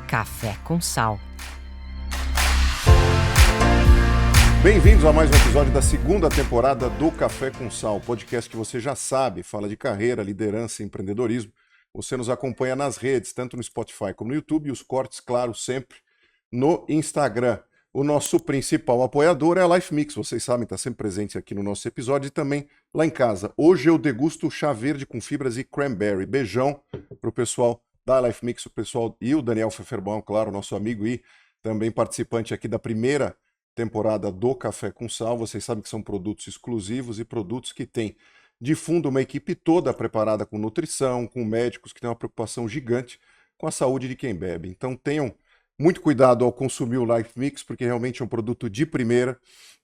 Café com Sal. Bem-vindos a mais um episódio da segunda temporada do Café com Sal, podcast que você já sabe, fala de carreira, liderança e empreendedorismo. Você nos acompanha nas redes, tanto no Spotify como no YouTube, e os cortes, claro, sempre no Instagram. O nosso principal apoiador é a Life Mix, vocês sabem, está sempre presente aqui no nosso episódio e também lá em casa. Hoje eu degusto chá verde com fibras e cranberry. Beijão para o pessoal da Life Mix, o pessoal e o Daniel Pfefferbaum, claro, nosso amigo e também participante aqui da primeira temporada do Café com Sal. Vocês sabem que são produtos exclusivos e produtos que têm de fundo uma equipe toda preparada com nutrição, com médicos que têm uma preocupação gigante com a saúde de quem bebe. Então tenham muito cuidado ao consumir o Life Mix, porque realmente é um produto de primeira.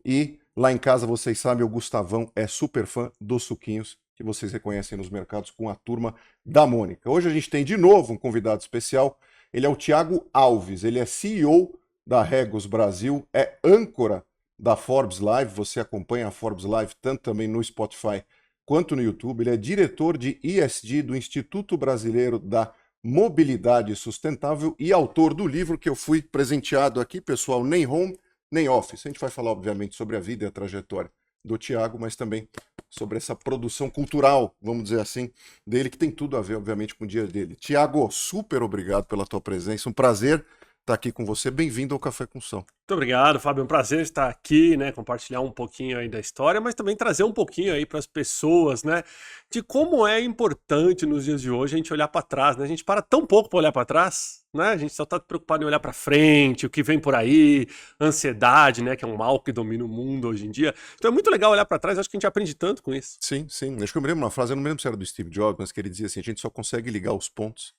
E lá em casa, vocês sabem, o Gustavão é super fã dos suquinhos que vocês reconhecem nos mercados com a turma da Mônica. Hoje a gente tem de novo um convidado especial. Ele é o Thiago Alves, ele é CEO da Regos Brasil, é âncora da Forbes Live. Você acompanha a Forbes Live tanto também no Spotify quanto no YouTube. Ele é diretor de ESG do Instituto Brasileiro da Mobilidade Sustentável e autor do livro que eu fui presenteado aqui, pessoal, Nem Home, Nem Office. A gente vai falar, obviamente, sobre a vida e a trajetória do Thiago, mas também sobre essa produção cultural, vamos dizer assim, dele, que tem tudo a ver, obviamente, com o dia dele. Thiago, super obrigado pela tua presença, um prazer estar aqui com você. Bem-vindo ao Café com Sal. Muito obrigado, Fábio. É um prazer estar aqui, né? Compartilhar um pouquinho aí da história, mas também trazer um pouquinho aí para as pessoas, né? De como é importante nos dias de hoje a gente olhar para trás, né? A gente para tão pouco para olhar para trás, né? A gente só está preocupado em olhar para frente, o que vem por aí, ansiedade, né? Que é um mal que domina o mundo hoje em dia. Então é muito legal olhar para trás. Acho que a gente aprende tanto com isso. Sim, sim. Acho que eu me lembro uma frase, eu não me lembro se era do Steve Jobs, mas que ele dizia assim: a gente só consegue ligar os pontos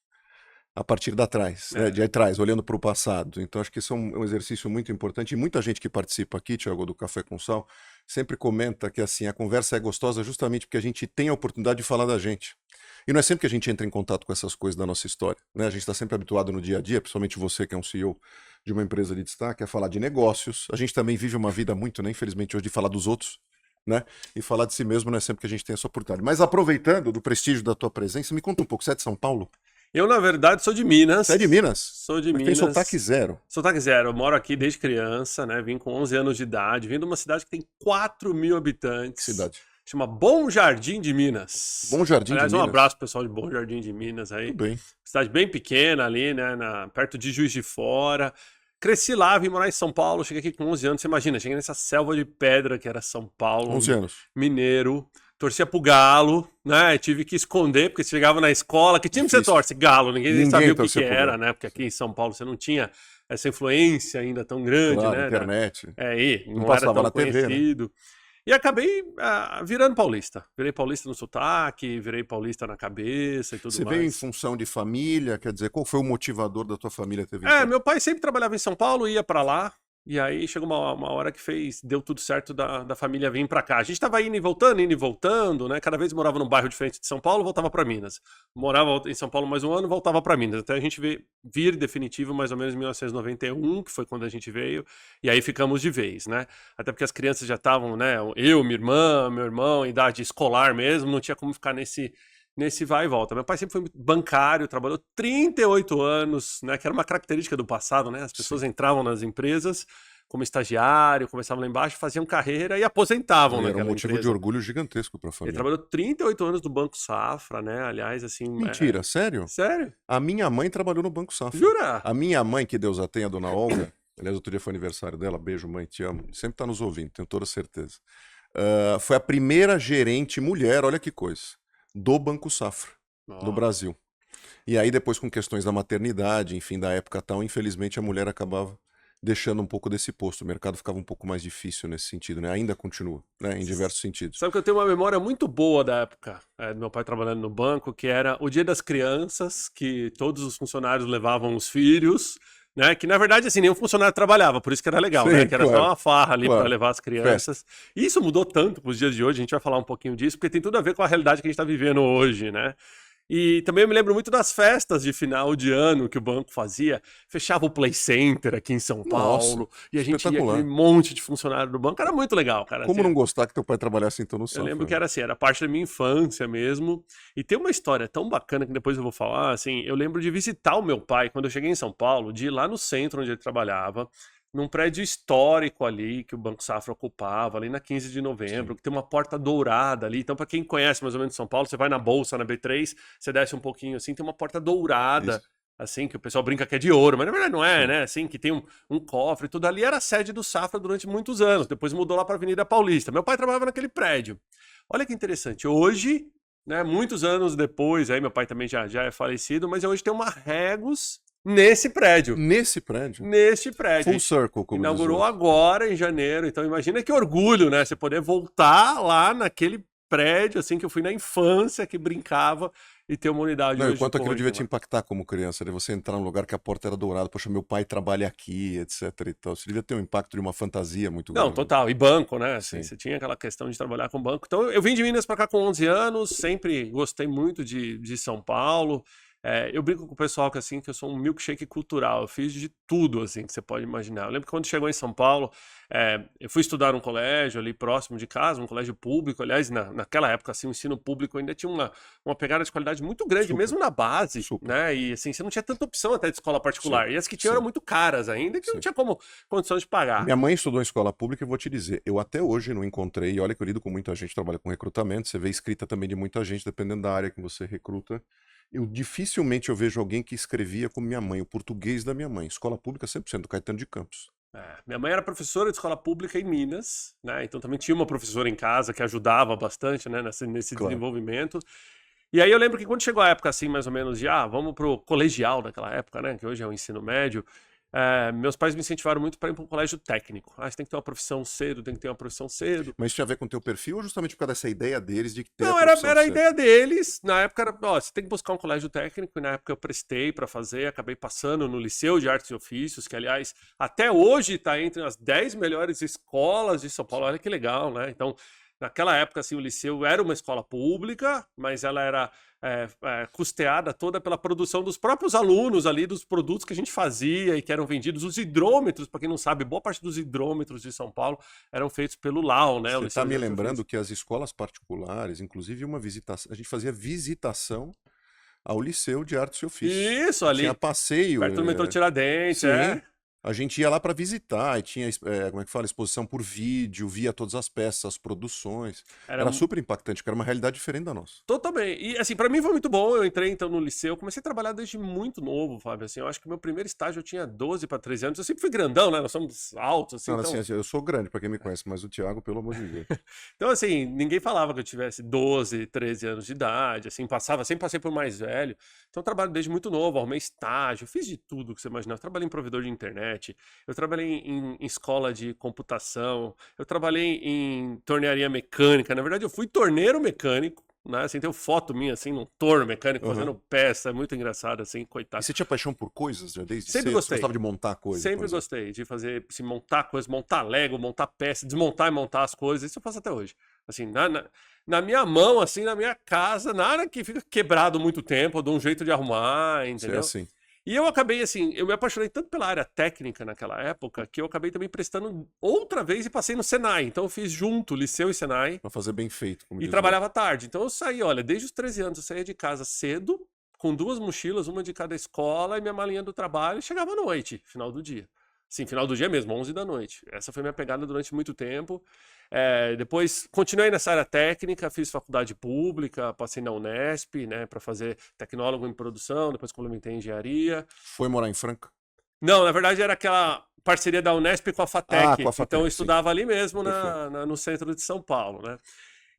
a partir da trás, né, de trás, olhando para o passado. Então acho que isso é um exercício muito importante e muita gente que participa aqui, Thiago, do Café com Sal, sempre comenta que assim, a conversa é gostosa justamente porque a gente tem a oportunidade de falar da gente. E não é sempre que a gente entra em contato com essas coisas da nossa história, né? A gente está sempre habituado no dia a dia, principalmente você que é um CEO de uma empresa de destaque, a falar de negócios. A gente também vive uma vida muito, né, infelizmente hoje, de falar dos outros, né? E falar de si mesmo não é sempre que a gente tem essa oportunidade. Mas aproveitando do prestígio da tua presença, me conta um pouco, você é de São Paulo? Eu, na verdade, sou de Minas. Você é de Minas? Sou de Mas Minas. tem sotaque zero. Sotaque zero. Eu moro aqui desde criança, né? Vim com 11 anos de idade. Vim de uma cidade que tem 4 mil habitantes. Que cidade? Chama Bom Jardim de Minas. Bom Jardim Aliás, de Minas. Um abraço pro pessoal de Bom Jardim de Minas aí. Tudo bem. Cidade bem pequena ali, né? Perto de Juiz de Fora. Cresci lá, vim morar em São Paulo. Cheguei aqui com 11 anos. Você imagina, cheguei nessa selva de pedra que era São Paulo. 11 anos. Mineiro. Torcia pro Galo, né? Tive que esconder, porque você chegava na escola. Que time você torce? Galo. Ninguém sabia o que era, né? Porque aqui em São Paulo você não tinha essa influência ainda tão grande, claro, né? Internet. E não passava era tão na conhecido. TV, né? E acabei virando paulista. Virei paulista no sotaque, virei paulista na cabeça e tudo Você mais. veio em função de família, quer dizer, qual foi o motivador da tua família ter vindo? Meu pai sempre trabalhava em São Paulo, ia pra lá. E aí chegou uma hora que deu tudo certo da família vir pra cá. A gente tava indo e voltando, né? Cada vez morava num bairro diferente de São Paulo, voltava pra Minas. Morava em São Paulo mais um ano, voltava pra Minas. Até a gente vir definitivo mais ou menos em 1991, que foi quando a gente veio. E aí ficamos de vez, né? Até porque as crianças já estavam, né? Eu, minha irmã, meu irmão, em idade escolar mesmo, não tinha como ficar nesse vai e volta. Meu pai sempre foi bancário, trabalhou 38 anos, né, que era uma característica do passado, né? As pessoas entravam nas empresas como estagiário, começavam lá embaixo, faziam carreira e aposentavam naquela empresa. Era um motivo de orgulho gigantesco para a família. Ele trabalhou 38 anos no Banco Safra, né? Aliás, assim... Mentira, sério? Sério? A minha mãe trabalhou no Banco Safra. Jura? A minha mãe, que Deus a tenha, a dona Olga, aliás, outro dia foi aniversário dela, beijo mãe, te amo, sempre tá nos ouvindo, tenho toda certeza. Foi a primeira gerente mulher, olha que coisa, do Banco Safra, do Brasil. E aí depois com questões da maternidade, enfim, da época tal, infelizmente a mulher acabava deixando um pouco desse posto. O mercado ficava um pouco mais difícil nesse sentido, né? Ainda continua, né? Em diversos sentidos. Sabe que eu tenho uma memória muito boa da época do meu pai trabalhando no banco, que era o Dia das Crianças, que todos os funcionários levavam os filhos, né? Que na verdade assim, nenhum funcionário trabalhava, por isso que era legal, sim, né? Que era claro, só uma farra ali claro, para levar as crianças. E isso mudou tanto para os dias de hoje, a gente vai falar um pouquinho disso, porque tem tudo a ver com a realidade que a gente está vivendo hoje, né? E também eu me lembro muito das festas de final de ano que o banco fazia. Fechava o Play Center aqui em São Nossa, Paulo. E a gente ia aquele espetacular. monte de funcionário do banco. Era muito legal, cara. Como não gostar que teu pai trabalhasse então no Eu lembro Safra? que era assim, era parte da minha infância mesmo. E tem uma história tão bacana que depois eu vou falar, assim, eu lembro de visitar o meu pai quando eu cheguei em São Paulo, de ir lá no centro onde ele trabalhava, num prédio histórico ali que o Banco Safra ocupava, ali na 15 de novembro, Sim. que tem uma porta dourada ali. Então, para quem conhece mais ou menos São Paulo, você vai na Bolsa, na B3, você desce um pouquinho assim, tem uma porta dourada. Isso. Assim, que o pessoal brinca que é de ouro, mas na verdade não é, Sim. né? Assim, que tem um cofre e tudo ali. Era a sede do Safra durante muitos anos. Depois mudou lá para Avenida Paulista. Meu pai trabalhava naquele prédio. Olha que interessante. Hoje, né, muitos anos depois, aí meu pai também já é falecido, mas hoje tem uma Regus nesse prédio. Nesse prédio? Neste prédio. Full circle, como diz o Inaugurou outro. agora, em janeiro. Então imagina que orgulho, né? Você poder voltar lá naquele prédio, assim, que eu fui na infância, que brincava, e ter uma unidade Não, e hoje de quanto aquilo devia te coworking lá. impactar como criança, de você entrar num lugar que a porta era dourada, poxa, meu pai trabalha aqui, etc e tal. Isso devia ter um impacto de uma fantasia muito Não, grande. total. E banco, né? Assim, Sim. você tinha aquela questão de trabalhar com banco. Então, eu vim de Minas para cá com 11 anos, sempre gostei muito de São Paulo. Eu brinco com o pessoal que, assim, que eu sou um milkshake cultural. Eu fiz de tudo, assim, que você pode imaginar. Eu lembro que quando chegou em São Paulo, eu fui estudar num colégio ali próximo de casa, um colégio público. Aliás, naquela época, assim, o ensino público ainda tinha uma pegada de qualidade muito grande, Super, mesmo na base, super. né? E, assim, você não tinha tanta opção até de escola particular. Sim, E as que tinham sim, eram muito caras ainda, que não sim. tinha como condições de pagar. Minha mãe estudou em escola pública e vou te dizer, eu até hoje não encontrei, e olha que eu lido com muita gente, trabalho com recrutamento, você vê escrita também de muita gente, dependendo da área que você recruta. Dificilmente eu vejo alguém que escrevia como minha mãe, o português da minha mãe. Escola pública 100% do Caetano de Campos. Minha mãe era professora de escola pública em Minas, né? Então também tinha uma professora em casa que ajudava bastante, né, nesse Claro. desenvolvimento. E aí eu lembro que quando chegou a época assim, mais ou menos, de vamos pro colegial daquela época, né? Que hoje é o ensino médio. Meus pais me incentivaram muito para ir para um colégio técnico. Você tem que ter uma profissão cedo, tem que ter uma profissão cedo. Mas isso tinha a ver com o teu perfil ou justamente por causa dessa ideia deles de que ter a Não, era profissão a cedo? ideia deles. Na época era, ó, você tem que buscar um colégio técnico, e na época eu prestei para fazer, acabei passando no Liceu de Artes e Ofícios, que aliás, até hoje está entre as 10 melhores escolas de São Paulo. Olha que legal, né? Então, naquela época, assim, o Liceu era uma escola pública, mas ela era custeada toda pela produção dos próprios alunos ali, dos produtos que a gente fazia e que eram vendidos. Os hidrômetros, para quem não sabe, boa parte dos hidrômetros de São Paulo eram feitos pelo LAU, né? Você está me lembrando que as escolas particulares, inclusive uma visitação, a gente fazia visitação ao Liceu de Artes e Ofícios. Isso, ali, Tinha passeio. perto do metrô Tiradentes, Sim. A gente ia lá para visitar e tinha, como é que fala, exposição por vídeo, via todas as peças, as produções. Era super impactante, porque era uma realidade diferente da nossa. Totalmente. E assim, pra mim foi muito bom. Eu entrei então no liceu, comecei a trabalhar desde muito novo, Fábio. Assim, eu acho que meu primeiro estágio eu tinha 12 para 13 anos. Eu sempre fui grandão, né? Nós somos altos, assim. Não, Então, assim, eu sou grande, para quem me conhece, mas o Thiago, pelo amor de Deus. então, assim, ninguém falava que eu tivesse 12, 13 anos de idade, assim, sempre passei por mais velho. Então, eu trabalho desde muito novo, arrumei estágio, fiz de tudo que você imaginar. Eu trabalhei em provedor de internet, eu trabalhei em escola de computação, eu trabalhei em tornearia mecânica. Na verdade, eu fui torneiro mecânico, né? Assim, tem foto minha, assim, num torno mecânico, fazendo peça, é muito engraçado, assim, E coitado. você tinha paixão por coisas já desde Sempre cedo? gostei. Você gostava de montar coisas? Sempre gostei de fazer, assim, montar coisas, montar Lego, montar peça, desmontar e montar as coisas. Isso eu faço até hoje. Assim, na minha mão, assim, na minha casa, nada que fica quebrado muito tempo, eu dou um jeito de arrumar, Você é entendeu? assim. E eu acabei, assim, eu me apaixonei tanto pela área técnica naquela época, que eu acabei também prestando outra vez e passei no Senai. Então eu fiz junto Liceu e Senai. Pra fazer bem feito, como E diz o trabalhava tarde. Então eu saí, olha, desde os 13 anos eu saía de casa cedo, com 2 mochilas, uma de cada escola, e minha malinha do trabalho, e chegava à noite, final do dia. Sim, final do dia mesmo, 11 da noite. Essa foi minha pegada durante muito tempo. Depois continuei nessa área técnica, fiz faculdade pública, passei na Unesp, né, para fazer tecnólogo em produção, depois complementei em engenharia. Foi morar em Franca? Não, na verdade era aquela parceria da Unesp com a FATEC. Com a FATEC, então eu sim. estudava ali mesmo Perfeito. no centro de São Paulo, né?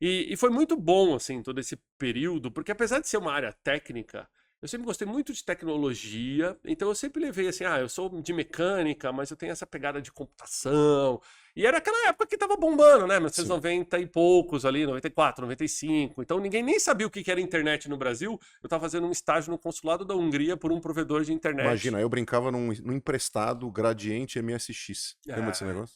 E foi muito bom, assim, todo esse período, porque apesar de ser uma área técnica, eu sempre gostei muito de tecnologia, então eu sempre levei assim, eu sou de mecânica, mas eu tenho essa pegada de computação. E era aquela época que tava bombando, né? 1990 e poucos ali, 94, 95. Então ninguém nem sabia o que era internet no Brasil. Eu tava fazendo um estágio no consulado da Hungria por um provedor de internet. Imagina, eu brincava num emprestado Gradiente MSX. Lembra desse negócio?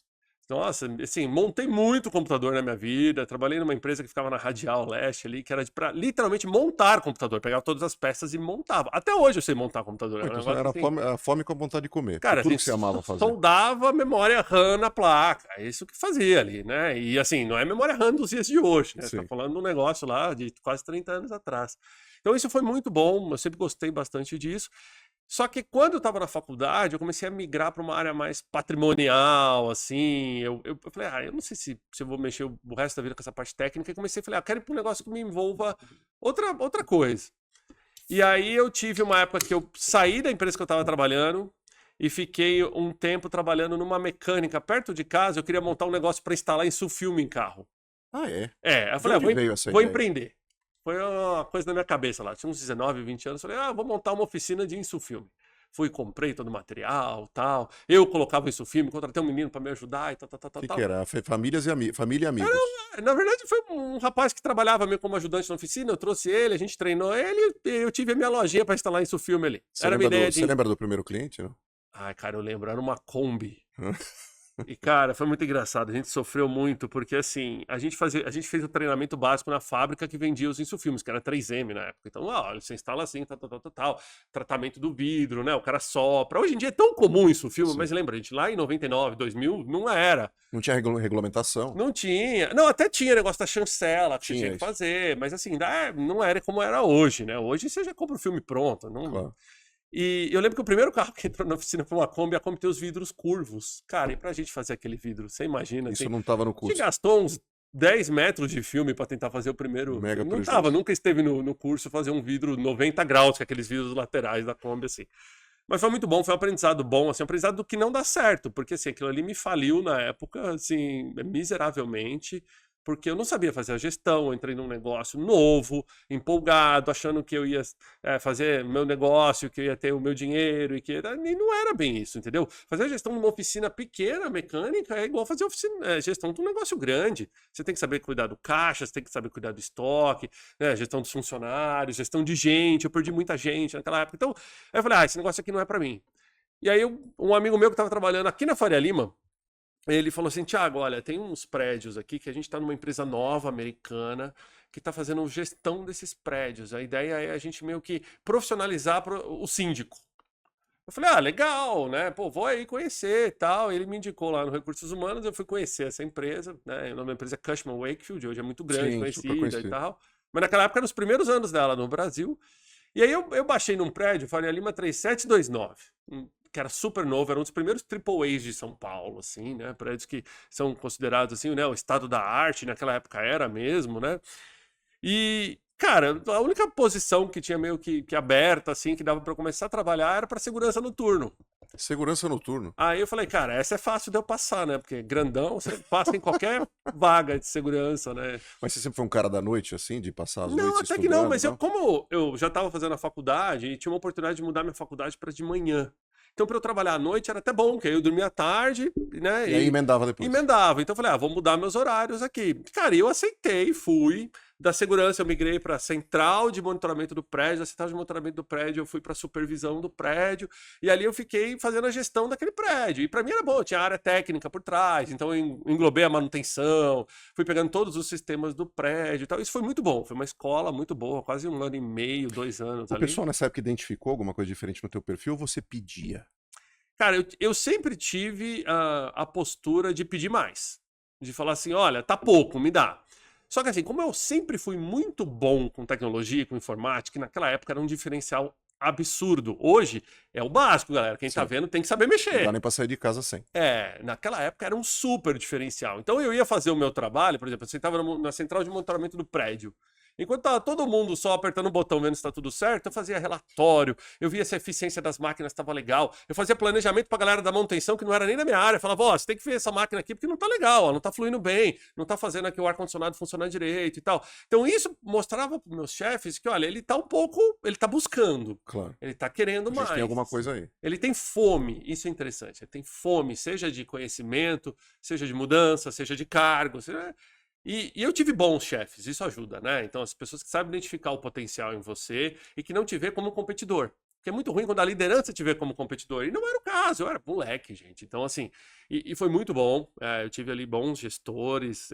Nossa, assim, montei muito computador na minha vida, trabalhei numa empresa que ficava na Radial Leste ali, que era pra literalmente montar computador, pegava todas as peças e montava. Até hoje eu sei montar computador, Pô, é um então negócio era assim. a fome com a vontade de comer. Porque Cara, a tudo gente que você amava fazer. soldava memória RAM na placa, é isso que fazia ali, né? E assim, não é memória RAM dos dias de hoje, né? Você tá Sim. falando de um negócio lá de quase 30 anos atrás. Então isso foi muito bom, eu sempre gostei bastante disso. Só que quando eu estava na faculdade, eu comecei a migrar para uma área mais patrimonial, assim. Eu falei, eu não sei se eu vou mexer o resto da vida com essa parte técnica. E comecei a falar, eu quero ir para um negócio que me envolva outra coisa. E aí eu tive uma época que eu saí da empresa que eu estava trabalhando e fiquei um tempo trabalhando numa mecânica perto de casa. Eu queria montar um negócio para instalar insufilme em carro. Ah, é? É, eu De falei, onde veio essa vou ideia? empreender. Foi uma coisa na minha cabeça lá. Tinha uns 19, 20 anos. Falei, vou montar uma oficina de insufilme. Fui, comprei todo o material, tal. Eu colocava insufilme, contratei um menino para me ajudar e tal, tal, tal, O que, tal. que era? Família e amigos. Na verdade, foi um rapaz que trabalhava meio como ajudante na oficina. Eu trouxe ele, a gente treinou ele e eu tive a minha lojinha para instalar insufilme ali. Era a minha ideia Você lembra do primeiro cliente, não? Ai, cara, eu lembro, era uma Kombi. E, cara, foi muito engraçado. A gente sofreu muito, porque assim, a gente fez o treinamento básico na fábrica que vendia os insufilmes, que era 3M na época. Então, olha, você instala assim, tal. Tratamento do vidro, né? O cara sopra. Hoje em dia é tão comum insufilme, mas Sim. lembra, gente, lá em 99, 2000, não era. Não tinha regulamentação? Não tinha. Não, até tinha negócio da chancela que você Tinha tinha que isso. fazer, mas assim, não era como era hoje, né? Hoje você já compra o filme pronto. Claro. E eu lembro que o primeiro carro que entrou na oficina foi uma Kombi, a Kombi tem os vidros curvos. Cara, e pra gente fazer aquele vidro, você imagina, Isso assim, não estava no a gente curso. gastou uns 10 metros de filme pra tentar fazer o primeiro. Mega Não prejuízo. tava, nunca esteve no curso fazer um vidro 90 graus, que é aqueles vidros laterais da Kombi, assim. Mas foi muito bom, foi um aprendizado bom, assim, um aprendizado do que não dá certo, porque assim, aquilo ali me faliu na época, assim, miseravelmente, porque eu não sabia fazer a gestão, eu entrei num negócio novo, empolgado, achando que eu ia fazer meu negócio, que eu ia ter o meu dinheiro, e não era bem isso, entendeu? Fazer a gestão de uma oficina pequena, mecânica, é igual fazer gestão de um negócio grande. Você tem que saber cuidar do caixa, você tem que saber cuidar do estoque, né, gestão dos funcionários, gestão de gente, eu perdi muita gente naquela época. Então, aí eu falei, esse negócio aqui não é pra mim. E aí, um amigo meu que estava trabalhando aqui na Faria Lima, ele falou assim, Thiago, olha, tem uns prédios aqui que a gente está numa empresa nova, americana, que está fazendo gestão desses prédios. A ideia é a gente meio que profissionalizar o síndico. Eu falei, legal, né? Pô, vou aí conhecer e tal. Ele me indicou lá no Recursos Humanos, eu fui conhecer essa empresa, né? O nome da empresa é Cushman Wakefield, hoje é muito grande, Sim, super conhecida e conhecido. tal. Mas naquela época, nos primeiros anos dela no Brasil. E aí eu baixei num prédio, Faria Lima 3729, que era super novo, era um dos primeiros AAAs de São Paulo, assim, né? Prédios que são considerados, assim, né? O estado da arte, naquela época era mesmo, né? E, cara, a única posição que tinha meio que aberta, assim, que dava pra eu começar a trabalhar era pra segurança noturno. Segurança noturno. Aí eu falei, cara, essa é fácil de eu passar, né? Porque grandão, você passa em qualquer vaga de segurança, né? Mas você sempre foi um cara da noite, assim, de passar as Não, noites até que não, estudando, mas não? como eu já estava fazendo a faculdade e tinha uma oportunidade de mudar minha faculdade para de manhã. Então, para eu trabalhar à noite era até bom, porque aí eu dormia à tarde, né? E aí emendava depois. Emendava. Então, eu falei, vou mudar meus horários aqui. Cara, eu aceitei, fui. Da segurança, eu migrei para a central de monitoramento do prédio. Da central de monitoramento do prédio, eu fui para a supervisão do prédio. E ali eu fiquei fazendo a gestão daquele prédio. E para mim era bom, tinha área técnica por trás. Então, eu englobei a manutenção, fui pegando todos os sistemas do prédio e tal. Isso foi muito bom. Foi uma escola muito boa, quase 1 ano e meio, 2 anos O ali. pessoal nessa época identificou alguma coisa diferente no teu perfil ou você pedia? Cara, eu sempre tive a postura de pedir mais. De falar assim, olha, tá pouco, me dá. Só que assim, como eu sempre fui muito bom com tecnologia, com informática, que naquela época era um diferencial absurdo. Hoje é o básico, galera. Quem tá Sim. vendo tem que saber Não mexer. dá nem pra sair de casa sem. Naquela época era um super diferencial. Então eu ia fazer o meu trabalho, por exemplo, eu sentava na central de monitoramento do prédio. Enquanto tava todo mundo só apertando o botão vendo se tá tudo certo, eu fazia relatório, eu via se a eficiência das máquinas estava legal, eu fazia planejamento pra galera da manutenção que não era nem da minha área, eu falava, você tem que ver essa máquina aqui porque não tá legal, ó, não tá fluindo bem, não tá fazendo aqui o ar-condicionado funcionar direito e tal. Então isso mostrava pros meus chefes que, olha, ele tá buscando, Claro. ele tá querendo A mais. gente tem alguma coisa aí. Ele tem fome, isso é interessante. Ele tem fome, seja de conhecimento, seja de mudança, seja de cargo. E eu tive bons chefes, isso ajuda, né? Então, as pessoas que sabem identificar o potencial em você e que não te vê como um competidor. Porque é muito ruim quando a liderança te vê como competidor. E não era o caso, eu era moleque, gente. Então, assim, e foi muito bom. Eu tive ali bons gestores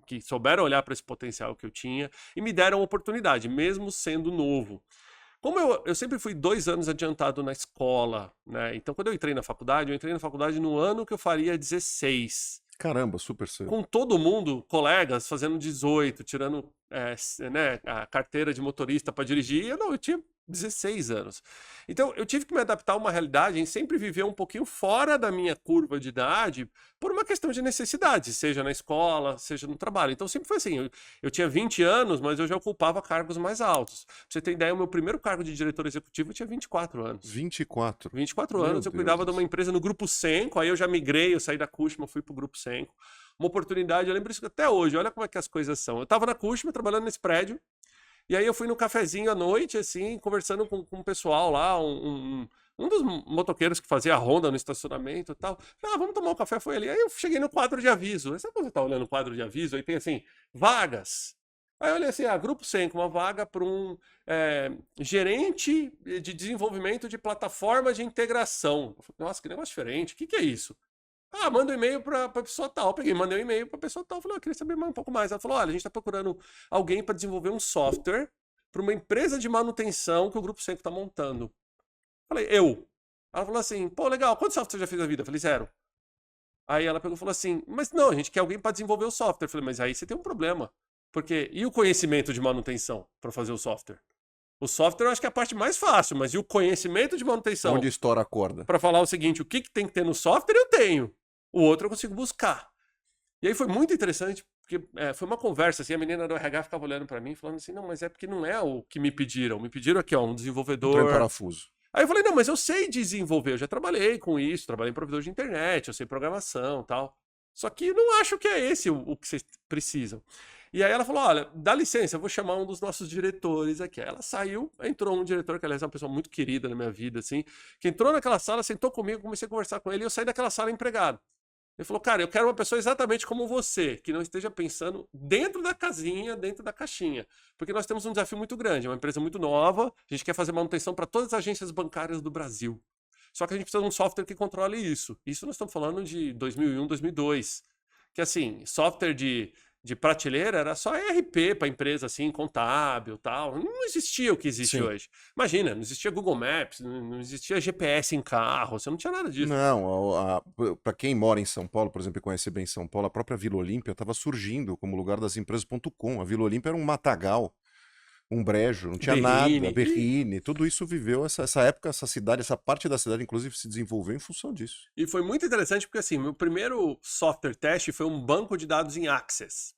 que souberam olhar para esse potencial que eu tinha e me deram oportunidade, mesmo sendo novo. Como eu sempre fui 2 anos adiantado na escola, né? Então, quando eu entrei na faculdade no ano que eu faria 16. Caramba, super cedo. Com todo mundo, colegas, fazendo 18, tirando né, a carteira de motorista para dirigir, eu tinha 16 anos. Então, eu tive que me adaptar a uma realidade em sempre viver um pouquinho fora da minha curva de idade por uma questão de necessidade, seja na escola, seja no trabalho. Então, sempre foi assim, eu tinha 20 anos, mas eu já ocupava cargos mais altos. Pra você ter ideia, o meu primeiro cargo de diretor executivo eu tinha 24 anos. 24. 24 Meu anos, eu Deus cuidava do de uma céu. empresa no Grupo Senco, aí eu já migrei, eu saí da Cushman, fui pro Grupo Senco. Uma oportunidade, eu lembro isso até hoje, olha como é que as coisas são. Eu tava na Cushman, trabalhando nesse prédio, e aí eu fui no cafezinho à noite, assim, conversando com o pessoal lá, um dos motoqueiros que fazia a ronda no estacionamento e tal. Ah, vamos tomar um café, foi ali. Aí eu cheguei no quadro de aviso. Aí sabe quando você tá olhando o quadro de aviso? Aí tem assim, vagas. Aí eu olhei assim, Grupo Senco, uma vaga para um gerente de desenvolvimento de plataforma de integração. Eu falei, nossa, que negócio diferente, o que é isso? Ah, manda um e-mail para a pessoa tal. Eu peguei, mandei um e-mail para a pessoa tal. Falei, eu queria saber mais um pouco mais. Ela falou, olha, a gente está procurando alguém para desenvolver um software para uma empresa de manutenção que o Grupo Senco está montando. Falei, eu. Ela falou assim, pô, legal, quantos softwares você já fez na vida? Eu falei, 0. Aí ela pegou e falou assim, mas não, a gente quer alguém para desenvolver o software. Eu falei, mas aí você tem um problema. Porque, e o conhecimento de manutenção para fazer o software? O software eu acho que é a parte mais fácil, mas e o conhecimento de manutenção? Onde estoura a corda? Para falar o seguinte, o que tem que ter no software eu tenho. O outro eu consigo buscar. E aí foi muito interessante, porque foi uma conversa, assim, a menina do RH ficava olhando para mim, falando assim, não, mas é porque não é o que me pediram. Me pediram aqui, ó, um Um trem desenvolvedor. parafuso. Aí eu falei, não, mas eu sei desenvolver, eu já trabalhei com isso, trabalhei em provedor de internet, eu sei programação e tal. Só que eu não acho que é esse o que vocês precisam. E aí ela falou, olha, dá licença, eu vou chamar um dos nossos diretores aqui. Aí ela saiu, entrou um diretor, que aliás é uma pessoa muito querida na minha vida, assim, que entrou naquela sala, sentou comigo, comecei a conversar com ele e eu saí daquela sala empregado. Ele falou, cara, eu quero uma pessoa exatamente como você, que não esteja pensando dentro da casinha, dentro da caixinha. Porque nós temos um desafio muito grande, é uma empresa muito nova, a gente quer fazer manutenção para todas as agências bancárias do Brasil. Só que a gente precisa de um software que controle isso. Isso nós estamos falando de 2001, 2002. Que assim, software de prateleira era só ERP para empresa assim, contábil tal. Não existia o que existe Sim. hoje. Imagina, não existia Google Maps, não existia GPS em carro, você não tinha nada disso. Não, para quem mora em São Paulo, por exemplo, e conhece bem São Paulo, a própria Vila Olímpia estava surgindo como lugar das empresas.com. A Vila Olímpia era um matagal, um brejo, não tinha nada, Berrine. Berrine, tudo isso viveu, essa época, essa cidade, essa parte da cidade, inclusive, se desenvolveu em função disso. E foi muito interessante porque, assim, meu primeiro software teste foi um banco de dados em Access.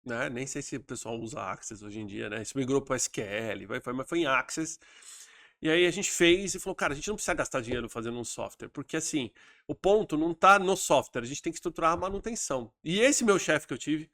Né? Nem sei se o pessoal usa Access hoje em dia, né? Isso migrou para SQL, mas foi em Access. E aí a gente fez e falou, cara, a gente não precisa gastar dinheiro fazendo um software, porque assim, o ponto não tá no software, a gente tem que estruturar a manutenção. E esse meu chefe que eu tive,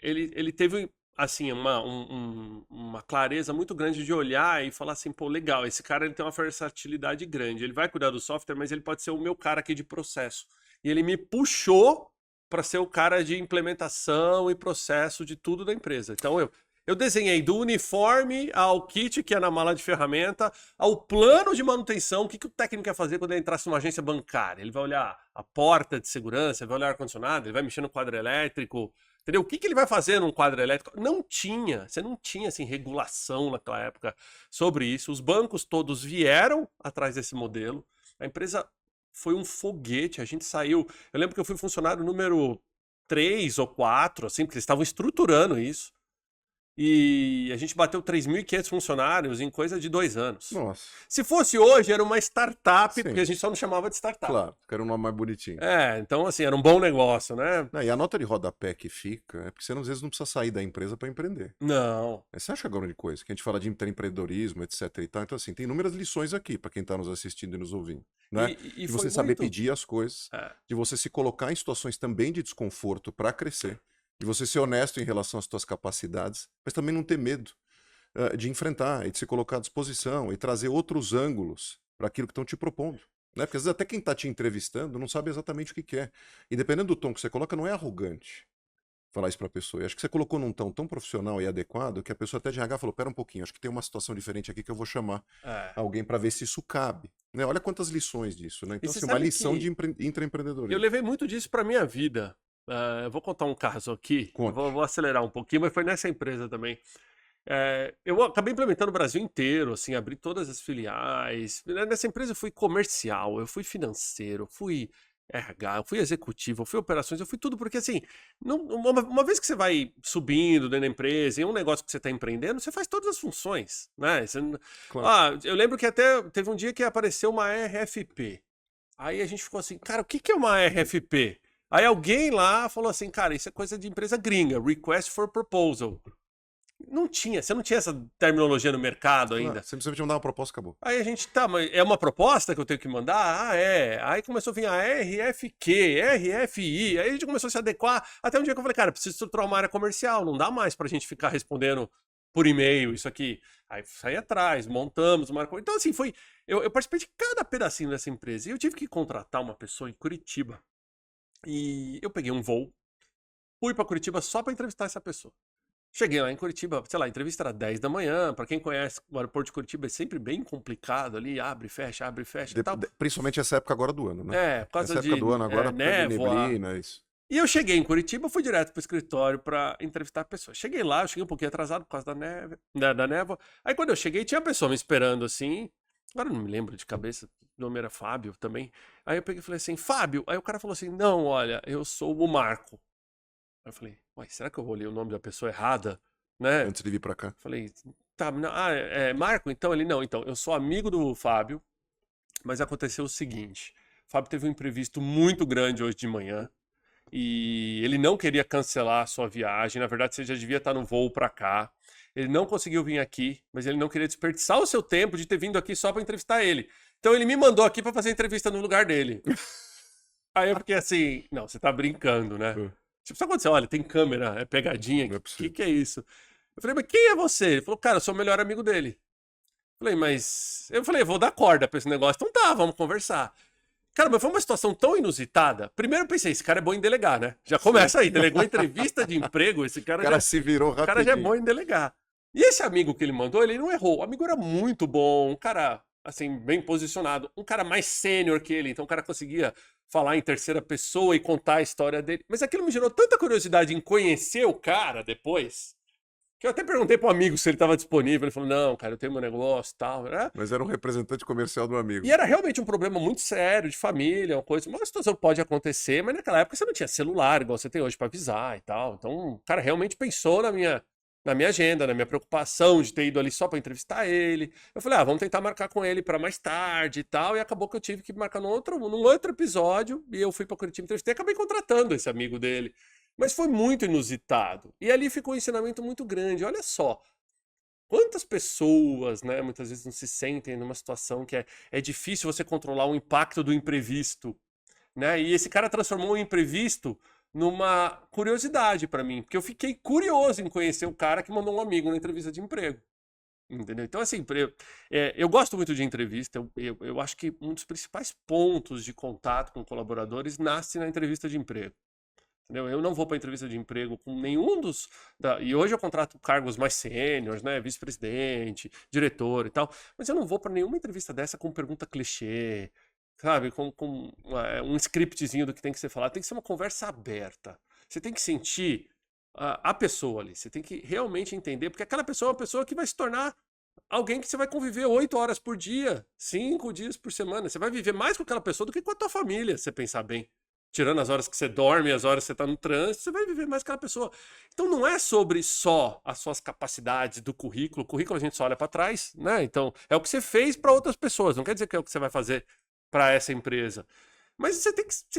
ele teve, assim, uma clareza muito grande de olhar e falar assim, pô, legal, esse cara ele tem uma versatilidade grande, ele vai cuidar do software, mas ele pode ser o meu cara aqui de processo. E ele me puxou para ser o cara de implementação e processo de tudo da empresa. Então eu desenhei do uniforme ao kit que é na mala de ferramenta, ao plano de manutenção, o que o técnico quer fazer quando ele entrasse numa agência bancária. Ele vai olhar a porta de segurança, ele vai olhar o ar-condicionado, ele vai mexer no quadro elétrico, entendeu? O que ele vai fazer num quadro elétrico? Você não tinha assim, regulação naquela época sobre isso. Os bancos todos vieram atrás desse modelo. A empresa foi um foguete, a gente saiu. Eu lembro que eu fui funcionário número 3 ou 4, assim, porque eles estavam estruturando isso. E a gente bateu 3.500 funcionários em coisa de 2 anos. Nossa, Se fosse hoje, era uma startup, sim, porque a gente só não chamava de startup. claro, quero um nome mais bonitinho. Então assim, era um bom negócio, né? Não, e a nota de rodapé que fica é porque você às vezes não precisa sair da empresa para empreender. Não. Você acha agora de coisa, que a gente fala de empreendedorismo, etc e tal. Então, assim, tem inúmeras lições aqui para quem está nos assistindo e nos ouvindo, né? E De foi você saber muito... pedir as coisas, É. de você se colocar em situações também de desconforto para crescer, de você ser honesto em relação às suas capacidades, mas também não ter medo de enfrentar e de se colocar à disposição e trazer outros ângulos para aquilo que estão te propondo. Né? Porque às vezes até quem está te entrevistando não sabe exatamente o que quer. E dependendo do tom que você coloca, não é arrogante. falar isso para a pessoa. E acho que você colocou num tom tão profissional e adequado que a pessoa até de RH falou, pera um pouquinho, acho que tem uma situação diferente aqui que eu vou chamar É. alguém para ver se isso cabe. Né? Olha quantas lições disso, né? E Então, você assim, uma sabe lição de que eu intraempreendedorismo. levei muito disso pra minha vida. Eu vou contar um caso aqui, eu Conte. vou acelerar um pouquinho, mas foi nessa empresa também. Eu acabei implementando o Brasil inteiro, assim, abri todas as filiais. Nessa empresa eu fui comercial, eu fui financeiro, fui RH, eu fui executivo, eu fui operações, eu fui tudo, porque assim, uma vez que você vai subindo dentro da empresa, em um negócio que você está empreendendo, você faz todas as funções, né? Claro. Eu lembro que até teve um dia que apareceu uma RFP. Aí a gente ficou assim, cara, o que que é uma RFP? Aí alguém lá falou assim, cara, isso é coisa de empresa gringa, Request for Proposal. Você não tinha essa terminologia no mercado Claro. ainda. Você simplesmente mandar uma proposta, acabou. Aí a gente, tá, mas é uma proposta que eu tenho que mandar? Ah, é. Aí começou a vir a RFQ, RFI, aí a gente começou a se adequar, até um dia que eu falei, cara, preciso estruturar uma área comercial, não dá mais pra gente ficar respondendo por e-mail, isso aqui. Aí saí atrás, montamos uma área. Então assim, eu participei de cada pedacinho dessa empresa, e eu tive que contratar uma pessoa em Curitiba, e eu peguei um voo, fui pra Curitiba só pra entrevistar essa pessoa. Cheguei lá em Curitiba, sei lá, a entrevista era 10 da manhã. Pra quem conhece, o aeroporto de Curitiba é sempre bem complicado ali, abre e fecha e tal. Principalmente essa época agora do ano, né? Por causa Essa época do ano agora, por causa de névoa. neblina, isso. E eu cheguei em Curitiba, fui direto pro escritório pra entrevistar a pessoa. Cheguei lá, eu cheguei um pouquinho atrasado por causa da névoa. Aí quando eu cheguei, tinha a pessoa me esperando assim. Agora eu não me lembro de cabeça, o nome era Fábio também. Aí eu peguei e falei assim, Fábio. Aí o cara falou assim, não, olha, eu sou o Marco. Aí eu falei, uai, será que eu olhei o nome da pessoa errada? Né? Antes de vir pra cá. Falei, tá, Marco, então ele não, então, eu sou amigo do Fábio, mas aconteceu o seguinte: o Fábio teve um imprevisto muito grande hoje de manhã e ele não queria cancelar a sua viagem. Na verdade, você já devia estar no voo para cá. Ele não conseguiu vir aqui, mas ele não queria desperdiçar o seu tempo de ter vindo aqui só para entrevistar ele. Então ele me mandou aqui para fazer a entrevista no lugar dele. Aí eu fiquei assim, não, você tá brincando, né? Tipo, sabe quando você olha, tem câmera, é pegadinha, Não é o possível. que é isso? Eu falei, mas quem é você? Ele falou, cara, eu sou o melhor amigo dele. Eu falei, vou dar corda pra esse negócio. Então tá, vamos conversar. Cara, mas foi uma situação tão inusitada. Primeiro eu pensei, esse cara é bom em delegar, né? Já começa aí, delegou entrevista de emprego, esse O cara cara já, se virou o cara já é rapidinho. bom em delegar. E esse amigo que ele mandou, ele não errou. O amigo era muito bom, um cara, assim, bem posicionado. Um cara mais sênior que ele, então o cara conseguia falar em terceira pessoa e contar a história dele. Mas aquilo me gerou tanta curiosidade em conhecer o cara depois, que eu até perguntei pro amigo se ele estava disponível. Ele falou, não, cara, eu tenho meu negócio e tal, né? Mas era um representante comercial do amigo. E era realmente um problema muito sério de família, uma situação que pode acontecer, mas naquela época você não tinha celular igual você tem hoje para avisar e tal. Então, o cara realmente pensou na minha agenda, na minha preocupação de ter ido ali só para entrevistar ele. Eu falei, vamos tentar marcar com ele para mais tarde e tal. E acabou que eu tive que marcar num outro episódio. E eu fui para Curitiba entrevistar e acabei contratando esse amigo dele. Mas foi muito inusitado. E ali ficou um ensinamento muito grande. Olha só, quantas pessoas, né, muitas vezes não se sentem numa situação que é difícil você controlar o impacto do imprevisto, né? E esse cara transformou o imprevisto numa curiosidade para mim, porque eu fiquei curioso em conhecer o cara que mandou um amigo na entrevista de emprego. Entendeu? Então, assim, eu gosto muito de entrevista. Eu acho que um dos principais pontos de contato com colaboradores nasce na entrevista de emprego. Entendeu? Eu não vou para entrevista de emprego com nenhum e hoje eu contrato cargos mais sêniores, né? Vice-presidente, diretor e tal. Mas eu não vou para nenhuma entrevista dessa com pergunta clichê, sabe? Com um scriptzinho do que tem que ser falado. Tem que ser uma conversa aberta. Você tem que sentir a pessoa ali. Você tem que realmente entender, porque aquela pessoa é uma pessoa que vai se tornar alguém que você vai conviver 8 horas por dia, 5 dias por semana. Você vai viver mais com aquela pessoa do que com a tua família, se você pensar bem. Tirando as horas que você dorme, as horas que você está no trânsito, você vai viver mais com aquela pessoa. Então não é sobre só as suas capacidades do currículo. O currículo a gente só olha para trás, né? Então é o que você fez para outras pessoas. Não quer dizer que é o que você vai fazer para essa empresa. Mas você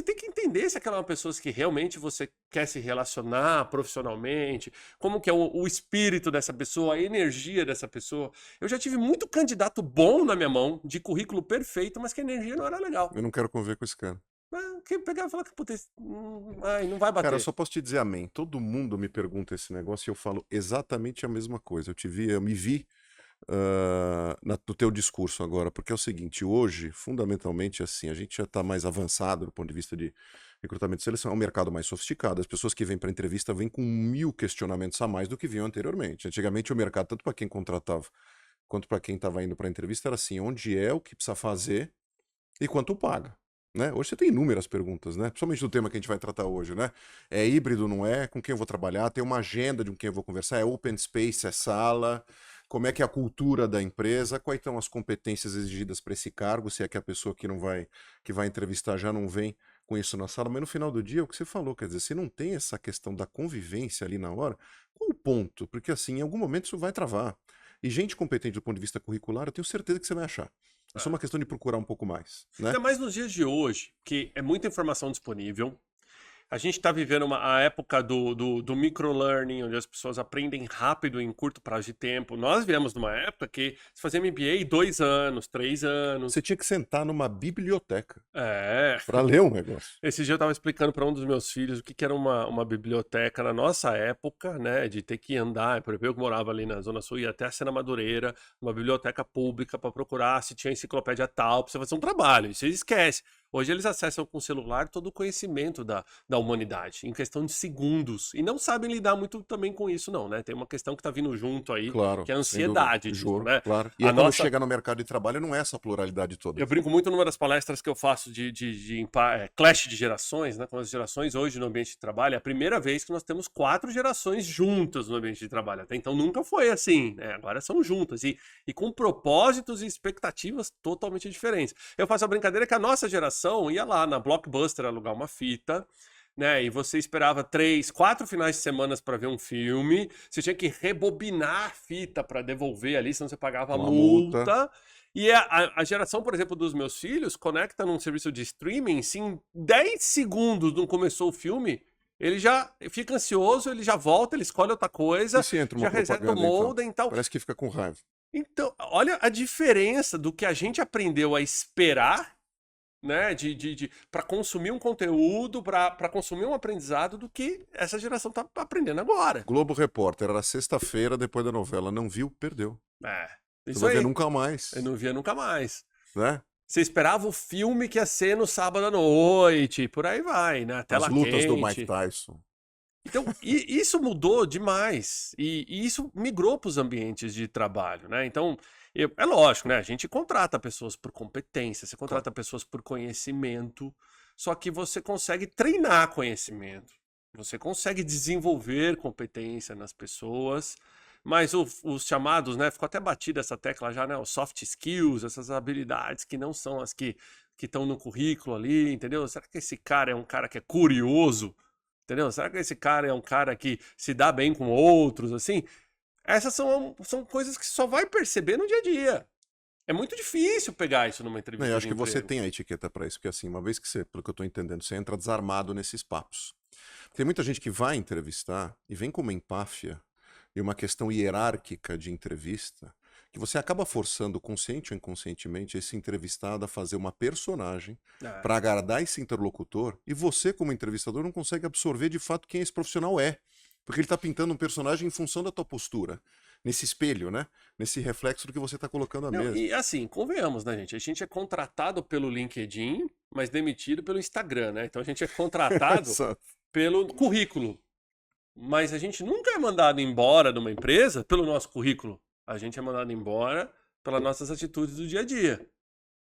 tem que entender se aquela é uma pessoa que realmente você quer se relacionar profissionalmente, como que é o espírito dessa pessoa, a energia dessa pessoa. Eu já tive muito candidato bom na minha mão, de currículo perfeito, mas que a energia não era legal. Eu não quero conviver com esse cara. Quem pegar e falar que puta, não vai bater. Cara, eu só posso te dizer amém. Todo mundo me pergunta esse negócio e eu falo exatamente a mesma coisa. Eu me vi no teu discurso agora, porque é o seguinte, hoje, fundamentalmente assim, a gente já está mais avançado do ponto de vista de Recrutamento e seleção é um mercado mais sofisticado. As pessoas que vêm para entrevista vêm com 1000 questionamentos a mais do que vinham anteriormente. Antigamente o mercado, tanto para quem contratava quanto para quem estava indo para a entrevista, era assim: onde é, o que precisa fazer e quanto paga. Né? Hoje você tem inúmeras perguntas, né? Principalmente do tema que a gente vai tratar hoje, né? É híbrido, não é? Com quem eu vou trabalhar? Tem uma agenda de com quem eu vou conversar? É open space, é sala? Como é que é a cultura da empresa? Quais são as competências exigidas para esse cargo? Se é que a pessoa que vai entrevistar já não vem com isso na sala, mas no final do dia é o que você falou, quer dizer, se não tem essa questão da convivência ali na hora, qual o ponto? Porque assim, em algum momento isso vai travar. E gente competente do ponto de vista curricular, eu tenho certeza que você vai achar. É só uma questão de procurar um pouco mais, né? Ainda mais nos dias de hoje, que é muita informação disponível. A gente está vivendo a época do microlearning, onde as pessoas aprendem rápido em curto prazo de tempo. Nós viemos numa época que se fazia MBA em 2 anos, 3 anos. Você tinha que sentar numa biblioteca É. para ler um negócio. Esse dia eu estava explicando para um dos meus filhos o que era uma biblioteca na nossa época, né? De ter que andar. Por exemplo, eu que morava ali na Zona Sul, ia até a Sena Madureira, uma biblioteca pública para procurar se tinha enciclopédia tal, para você fazer um trabalho. Isso eles esquecem. Hoje eles acessam com o celular todo o conhecimento da humanidade, em questão de segundos. E não sabem lidar muito também com isso, não, né? Tem uma questão que está vindo junto aí, Claro, que é a sem dúvida. ansiedade disso, né? Claro. E aí, quando chega no mercado de trabalho, não é essa pluralidade toda. Eu brinco muito numa das palestras que eu faço de clash de gerações, né? Com as gerações hoje no ambiente de trabalho, é a primeira vez que nós temos 4 gerações juntas no ambiente de trabalho. Até então nunca foi assim, né? Agora são juntas e com propósitos e expectativas totalmente diferentes. Eu faço a brincadeira que a nossa geração ia lá na Blockbuster alugar uma fita, né? E você esperava 3, 4 finais de semana para ver um filme, você tinha que rebobinar a fita para devolver ali, senão você pagava Uma multa. E a geração, por exemplo, dos meus filhos, conecta num serviço de streaming, se em 10 segundos não começou o filme, ele já fica ansioso, ele já volta, ele escolhe outra coisa, E se entra uma já reseta o propaganda, modem e tal. Parece que fica com raiva. Então, olha a diferença do que a gente aprendeu a esperar, né, para consumir um conteúdo, para consumir um aprendizado, do que essa geração tá aprendendo agora. Globo Repórter, era sexta-feira depois da novela, não viu, perdeu. Isso Você vai aí. ver nunca mais. Eu não via nunca mais. Né? Você esperava o filme que ia ser no sábado à noite, por aí vai, né? Tela As lutas quente. do Mike Tyson. Então, isso mudou demais. E isso migrou para os ambientes de trabalho, né? Então, é lógico, né? A gente contrata pessoas por competência, você contrata pessoas por conhecimento, só que você consegue treinar conhecimento, você consegue desenvolver competência nas pessoas, mas os chamados, né? Ficou até batida essa tecla já, né? Os soft skills, essas habilidades que não são as que estão no currículo ali, entendeu? Será que esse cara é um cara que é curioso? Entendeu? Será que esse cara é um cara que se dá bem com outros, assim? Essas são coisas que só vai perceber no dia a dia. É muito difícil pegar isso numa entrevista Eu acho de que você emprego. tem a etiqueta para isso, porque assim, uma vez que você, pelo que eu tô entendendo, você entra desarmado nesses papos. Tem muita gente que vai entrevistar e vem com uma empáfia e uma questão hierárquica de entrevista, que você acaba forçando, consciente ou inconscientemente, esse entrevistado a fazer uma personagem para agradar esse interlocutor, e você, como entrevistador, não consegue absorver de fato quem esse profissional é. Porque ele está pintando um personagem em função da tua postura. Nesse espelho, né? Nesse reflexo do que você está colocando à mesa. E assim, convenhamos, né, gente? A gente é contratado pelo LinkedIn, mas demitido pelo Instagram, né? Então a gente é contratado pelo currículo. Mas a gente nunca é mandado embora de uma empresa pelo nosso currículo. A gente é mandado embora pelas nossas atitudes do dia a dia.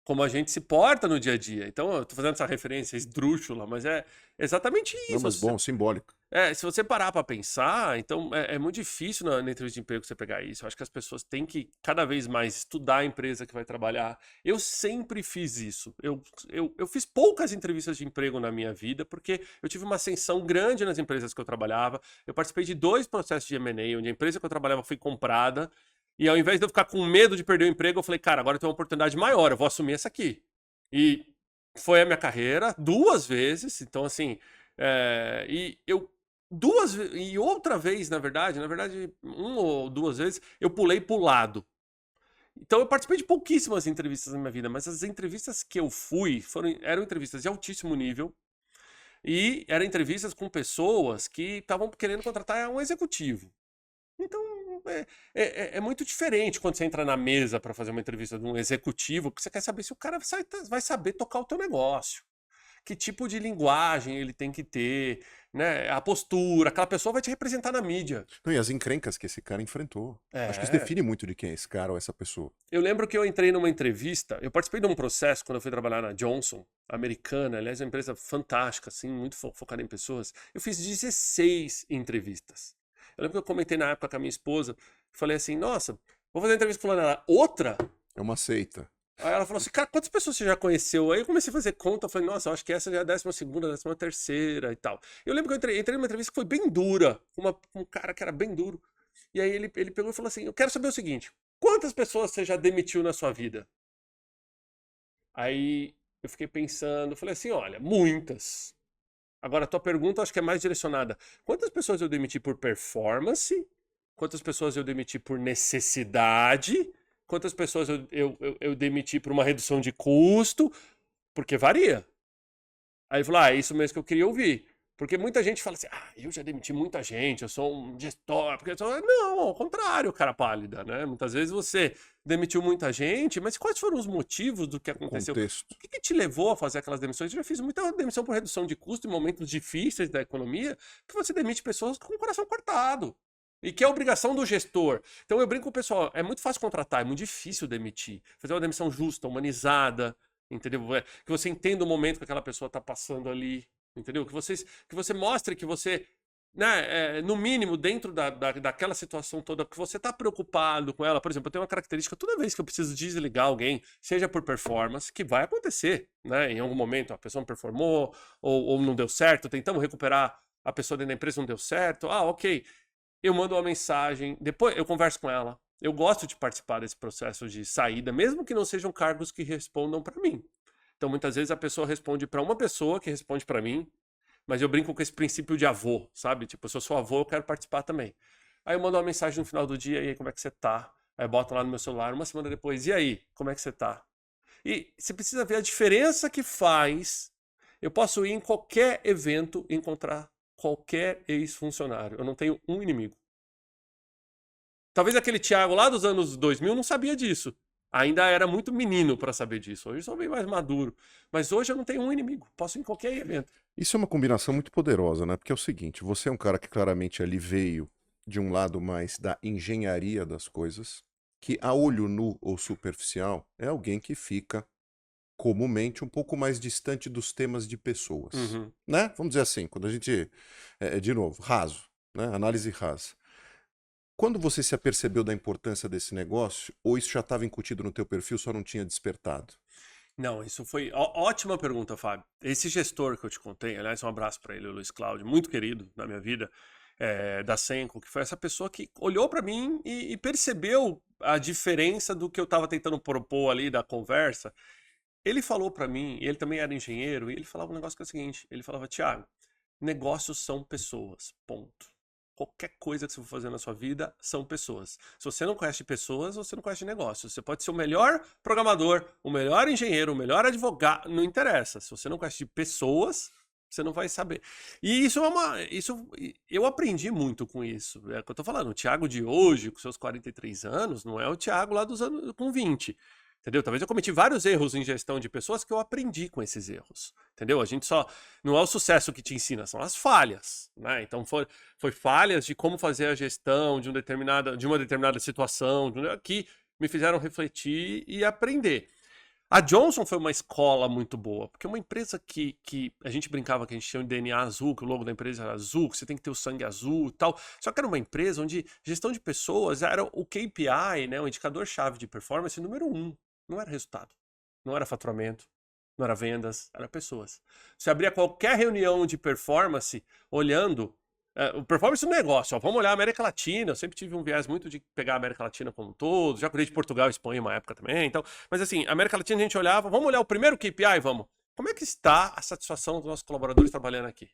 Como a gente se porta no dia a dia. Então, eu tô fazendo essa referência esdrúxula, mas é exatamente isso. Não, mas bom, simbólico. Se você parar para pensar, então é muito difícil na entrevista de emprego você pegar isso. Eu acho que as pessoas têm que cada vez mais estudar a empresa que vai trabalhar. Eu sempre fiz isso. Eu fiz poucas entrevistas de emprego na minha vida, porque eu tive uma ascensão grande nas empresas que eu trabalhava. Eu participei de 2 processos de M&A, onde a empresa que eu trabalhava foi comprada. E ao invés de eu ficar com medo de perder o emprego, eu falei, cara, agora eu tenho uma oportunidade maior, eu vou assumir essa aqui. E foi a minha carreira 2 vezes. Então, assim, e outra vez, na verdade, 1 ou 2 vezes, eu pulei pro lado. Então eu participei de pouquíssimas entrevistas na minha vida, mas as entrevistas que eu fui eram entrevistas de altíssimo nível e eram entrevistas com pessoas que estavam querendo contratar um executivo. Então é muito diferente quando você entra na mesa para fazer uma entrevista de um executivo, porque você quer saber se o cara vai saber tocar o teu negócio. que tipo de linguagem ele tem que ter, né? A postura, aquela pessoa vai te representar na mídia. Não, e as encrencas que esse cara enfrentou. Acho que isso É. define muito de quem é esse cara ou essa pessoa. Eu lembro que eu entrei numa entrevista, eu participei de um processo quando eu fui trabalhar na Johnson, americana, aliás, é uma empresa fantástica, assim, muito focada em pessoas. Eu fiz 16 entrevistas. Eu lembro que eu comentei na época com a minha esposa, falei assim, nossa, vou fazer uma entrevista com ela, outra? É uma seita. Aí ela falou assim, cara, quantas pessoas você já conheceu? Aí eu comecei a fazer conta, eu falei, nossa, eu acho que essa já é a 12ª, 13ª e tal. Eu lembro que eu entrei numa entrevista que foi bem dura, com um cara que era bem duro. E aí ele pegou e falou assim, eu quero saber o seguinte, quantas pessoas você já demitiu na sua vida? Aí eu fiquei pensando, falei assim, olha, muitas. Agora a tua pergunta eu acho que é mais direcionada. Quantas pessoas eu demiti por performance? Quantas pessoas eu demiti por necessidade? Quantas pessoas eu demiti por uma redução de custo? Porque varia. Aí ele falou, é isso mesmo que eu queria ouvir. Porque muita gente fala assim, eu já demiti muita gente, eu sou um gestor. Porque não, ao contrário, cara pálida, né? Muitas vezes você demitiu muita gente, mas quais foram os motivos do que aconteceu? Contexto. O que te levou a fazer aquelas demissões? Eu já fiz muita demissão por redução de custo em momentos difíceis da economia, que você demite pessoas com o coração cortado. E que é obrigação do gestor. Então eu brinco com o pessoal, é muito fácil contratar, é muito difícil demitir. Fazer uma demissão justa, humanizada, entendeu? Que você entenda o momento que aquela pessoa está passando ali, entendeu? Que você mostre que você, né, no mínimo, dentro daquela situação toda, que você está preocupado com ela. Por exemplo, eu tenho uma característica, toda vez que eu preciso desligar alguém, seja por performance, que vai acontecer, né? Em algum momento a pessoa não performou, ou não deu certo, tentamos recuperar a pessoa dentro da empresa, não deu certo, ok. Eu mando uma mensagem, depois eu converso com ela. Eu gosto de participar desse processo de saída, mesmo que não sejam cargos que respondam para mim. Então, muitas vezes a pessoa responde para uma pessoa que responde para mim, mas eu brinco com esse princípio de avô, sabe? Tipo, se eu sou avô, eu quero participar também. Aí eu mando uma mensagem no final do dia, e aí, como é que você tá? Aí eu boto lá no meu celular, uma semana depois, e aí, como é que você tá? E você precisa ver a diferença que faz. Eu posso ir em qualquer evento e encontrar qualquer ex-funcionário. Eu não tenho um inimigo. Talvez aquele Thiago lá dos anos 2000 não sabia disso. Ainda era muito menino para saber disso. Hoje eu sou bem mais maduro. Mas hoje eu não tenho um inimigo. Posso ir em qualquer evento. Isso é uma combinação muito poderosa, né? Porque é o seguinte, você é um cara que claramente ali veio de um lado mais da engenharia das coisas, que a olho nu ou superficial é alguém que fica comumente um pouco mais distante dos temas de pessoas, né? Vamos dizer assim, quando a gente, de novo, raso, né? Análise rasa. Quando você se apercebeu da importância desse negócio, ou isso já estava incutido no teu perfil, só não tinha despertado? Não, isso foi ótima pergunta, Fábio. Esse gestor que eu te contei, aliás, um abraço para ele, o Luiz Cláudio, muito querido na minha vida, da Senco, que foi essa pessoa que olhou para mim e percebeu a diferença do que eu estava tentando propor ali da conversa. Ele falou para mim, e ele também era engenheiro, e ele falava um negócio que é o seguinte, ele falava, Thiago, negócios são pessoas, ponto. Qualquer coisa que você for fazer na sua vida são pessoas. Se você não conhece pessoas, você não conhece negócios. Você pode ser o melhor programador, o melhor engenheiro, o melhor advogado, não interessa. Se você não conhece pessoas, você não vai saber. E eu aprendi muito com isso. É o que eu tô falando. O Thiago de hoje, com seus 43 anos, não é o Thiago lá dos anos com 20. Entendeu? Talvez eu cometi vários erros em gestão de pessoas que eu aprendi com esses erros. Entendeu? A gente só... Não é o sucesso que te ensina, são as falhas. Né? Então foi falhas de como fazer a gestão de uma determinada situação que me fizeram refletir e aprender. A Johnson foi uma escola muito boa, porque é uma empresa que a gente brincava que a gente tinha um DNA azul, que o logo da empresa era azul, que você tem que ter o sangue azul e tal. Só que era uma empresa onde gestão de pessoas era o KPI, né, o indicador-chave de performance número 1. Não era resultado, não era faturamento, não era vendas, era pessoas. Você abria qualquer reunião de performance olhando... o performance do negócio, vamos olhar a América Latina, eu sempre tive um viés muito de pegar a América Latina como um todo, já cuidei de Portugal e Espanha uma época também, então, mas assim, a América Latina a gente olhava, vamos olhar o primeiro KPI, vamos. Como é que está a satisfação dos nossos colaboradores trabalhando aqui?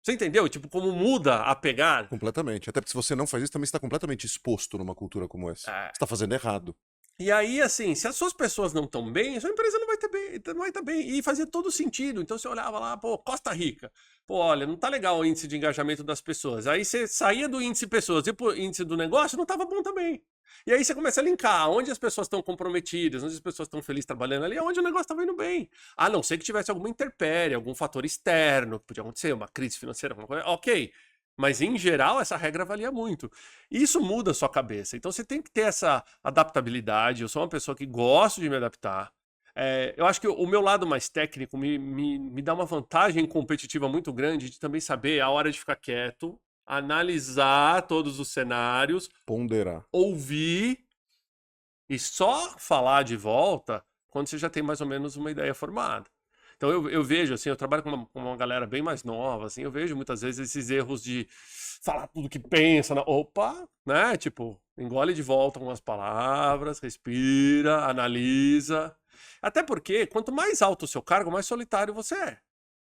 Você entendeu? Tipo, como muda a pegada? Completamente. Até porque se você não faz isso, também está completamente exposto numa cultura como essa. Você está fazendo errado. E aí, assim, se as suas pessoas não estão bem, a sua empresa não vai estar bem. E fazia todo sentido. Então você olhava lá, Costa Rica. Olha, não tá legal o índice de engajamento das pessoas. Aí você saía do índice pessoas e pro índice do negócio, não tava bom também. E aí você começa a linkar onde as pessoas estão comprometidas, onde as pessoas estão felizes trabalhando ali, onde o negócio estava indo bem. A não ser que tivesse alguma intempérie, algum fator externo que podia acontecer, uma crise financeira, alguma coisa, ok. Mas em geral essa regra valia muito. E isso muda a sua cabeça. Então você tem que ter essa adaptabilidade. Eu sou uma pessoa que gosto de me adaptar. Eu acho que o meu lado mais técnico me dá uma vantagem competitiva muito grande de também saber a hora de ficar quieto, analisar todos os cenários, Ponderar. ouvir e só falar de volta quando você já tem mais ou menos uma ideia formada. Então eu vejo, assim, eu trabalho com uma galera bem mais nova, assim, eu vejo muitas vezes esses erros de falar tudo que pensa, opa, né? Tipo, engole de volta algumas palavras, respira, analisa. Até porque, quanto mais alto o seu cargo, mais solitário você é.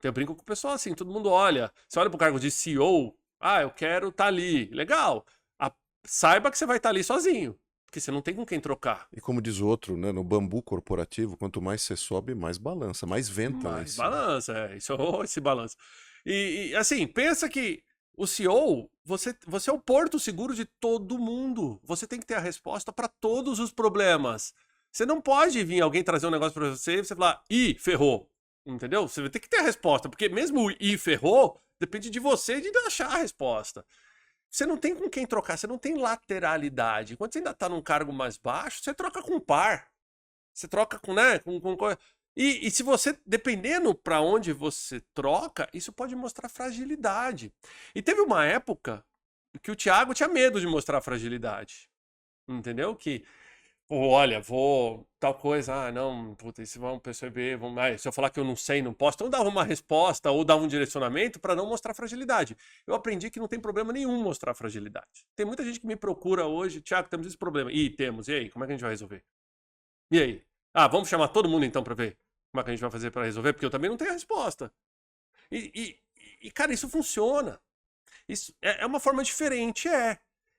Eu brinco com o pessoal assim, todo mundo olha. Você olha pro cargo de CEO, eu quero estar ali. Legal. Saiba que você vai estar ali sozinho, porque você não tem com quem trocar. E como diz o outro, né, no bambu corporativo, quanto mais você sobe, mais balança, mais venta lá em Mais cima. balança, isso esse balanço. Assim, pensa que o CEO, você é o porto seguro de todo mundo. Você tem que ter a resposta para todos os problemas. Você não pode vir alguém trazer um negócio para você e você falar, ih, ferrou. Entendeu? Você vai ter que ter a resposta, porque mesmo o ih, ferrou, depende de você de achar a resposta. Você não tem com quem trocar, você não tem lateralidade. Quando você ainda está num cargo mais baixo, você troca com par. Você troca com, né? E se você, dependendo para onde você troca, isso pode mostrar fragilidade. E teve uma época que o Thiago tinha medo de mostrar fragilidade. Entendeu? Que, olha, vou tal coisa, não, puta, isso vão perceber, se eu falar que eu não sei, não posso, então eu dava uma resposta ou dava um direcionamento para não mostrar fragilidade. Eu aprendi que não tem problema nenhum mostrar fragilidade. Tem muita gente que me procura hoje, Thiago, temos esse problema. Temos, e aí, como é que a gente vai resolver? E aí? Vamos chamar todo mundo então para ver como é que a gente vai fazer para resolver, porque eu também não tenho a resposta. Cara, isso funciona. Isso é uma forma diferente,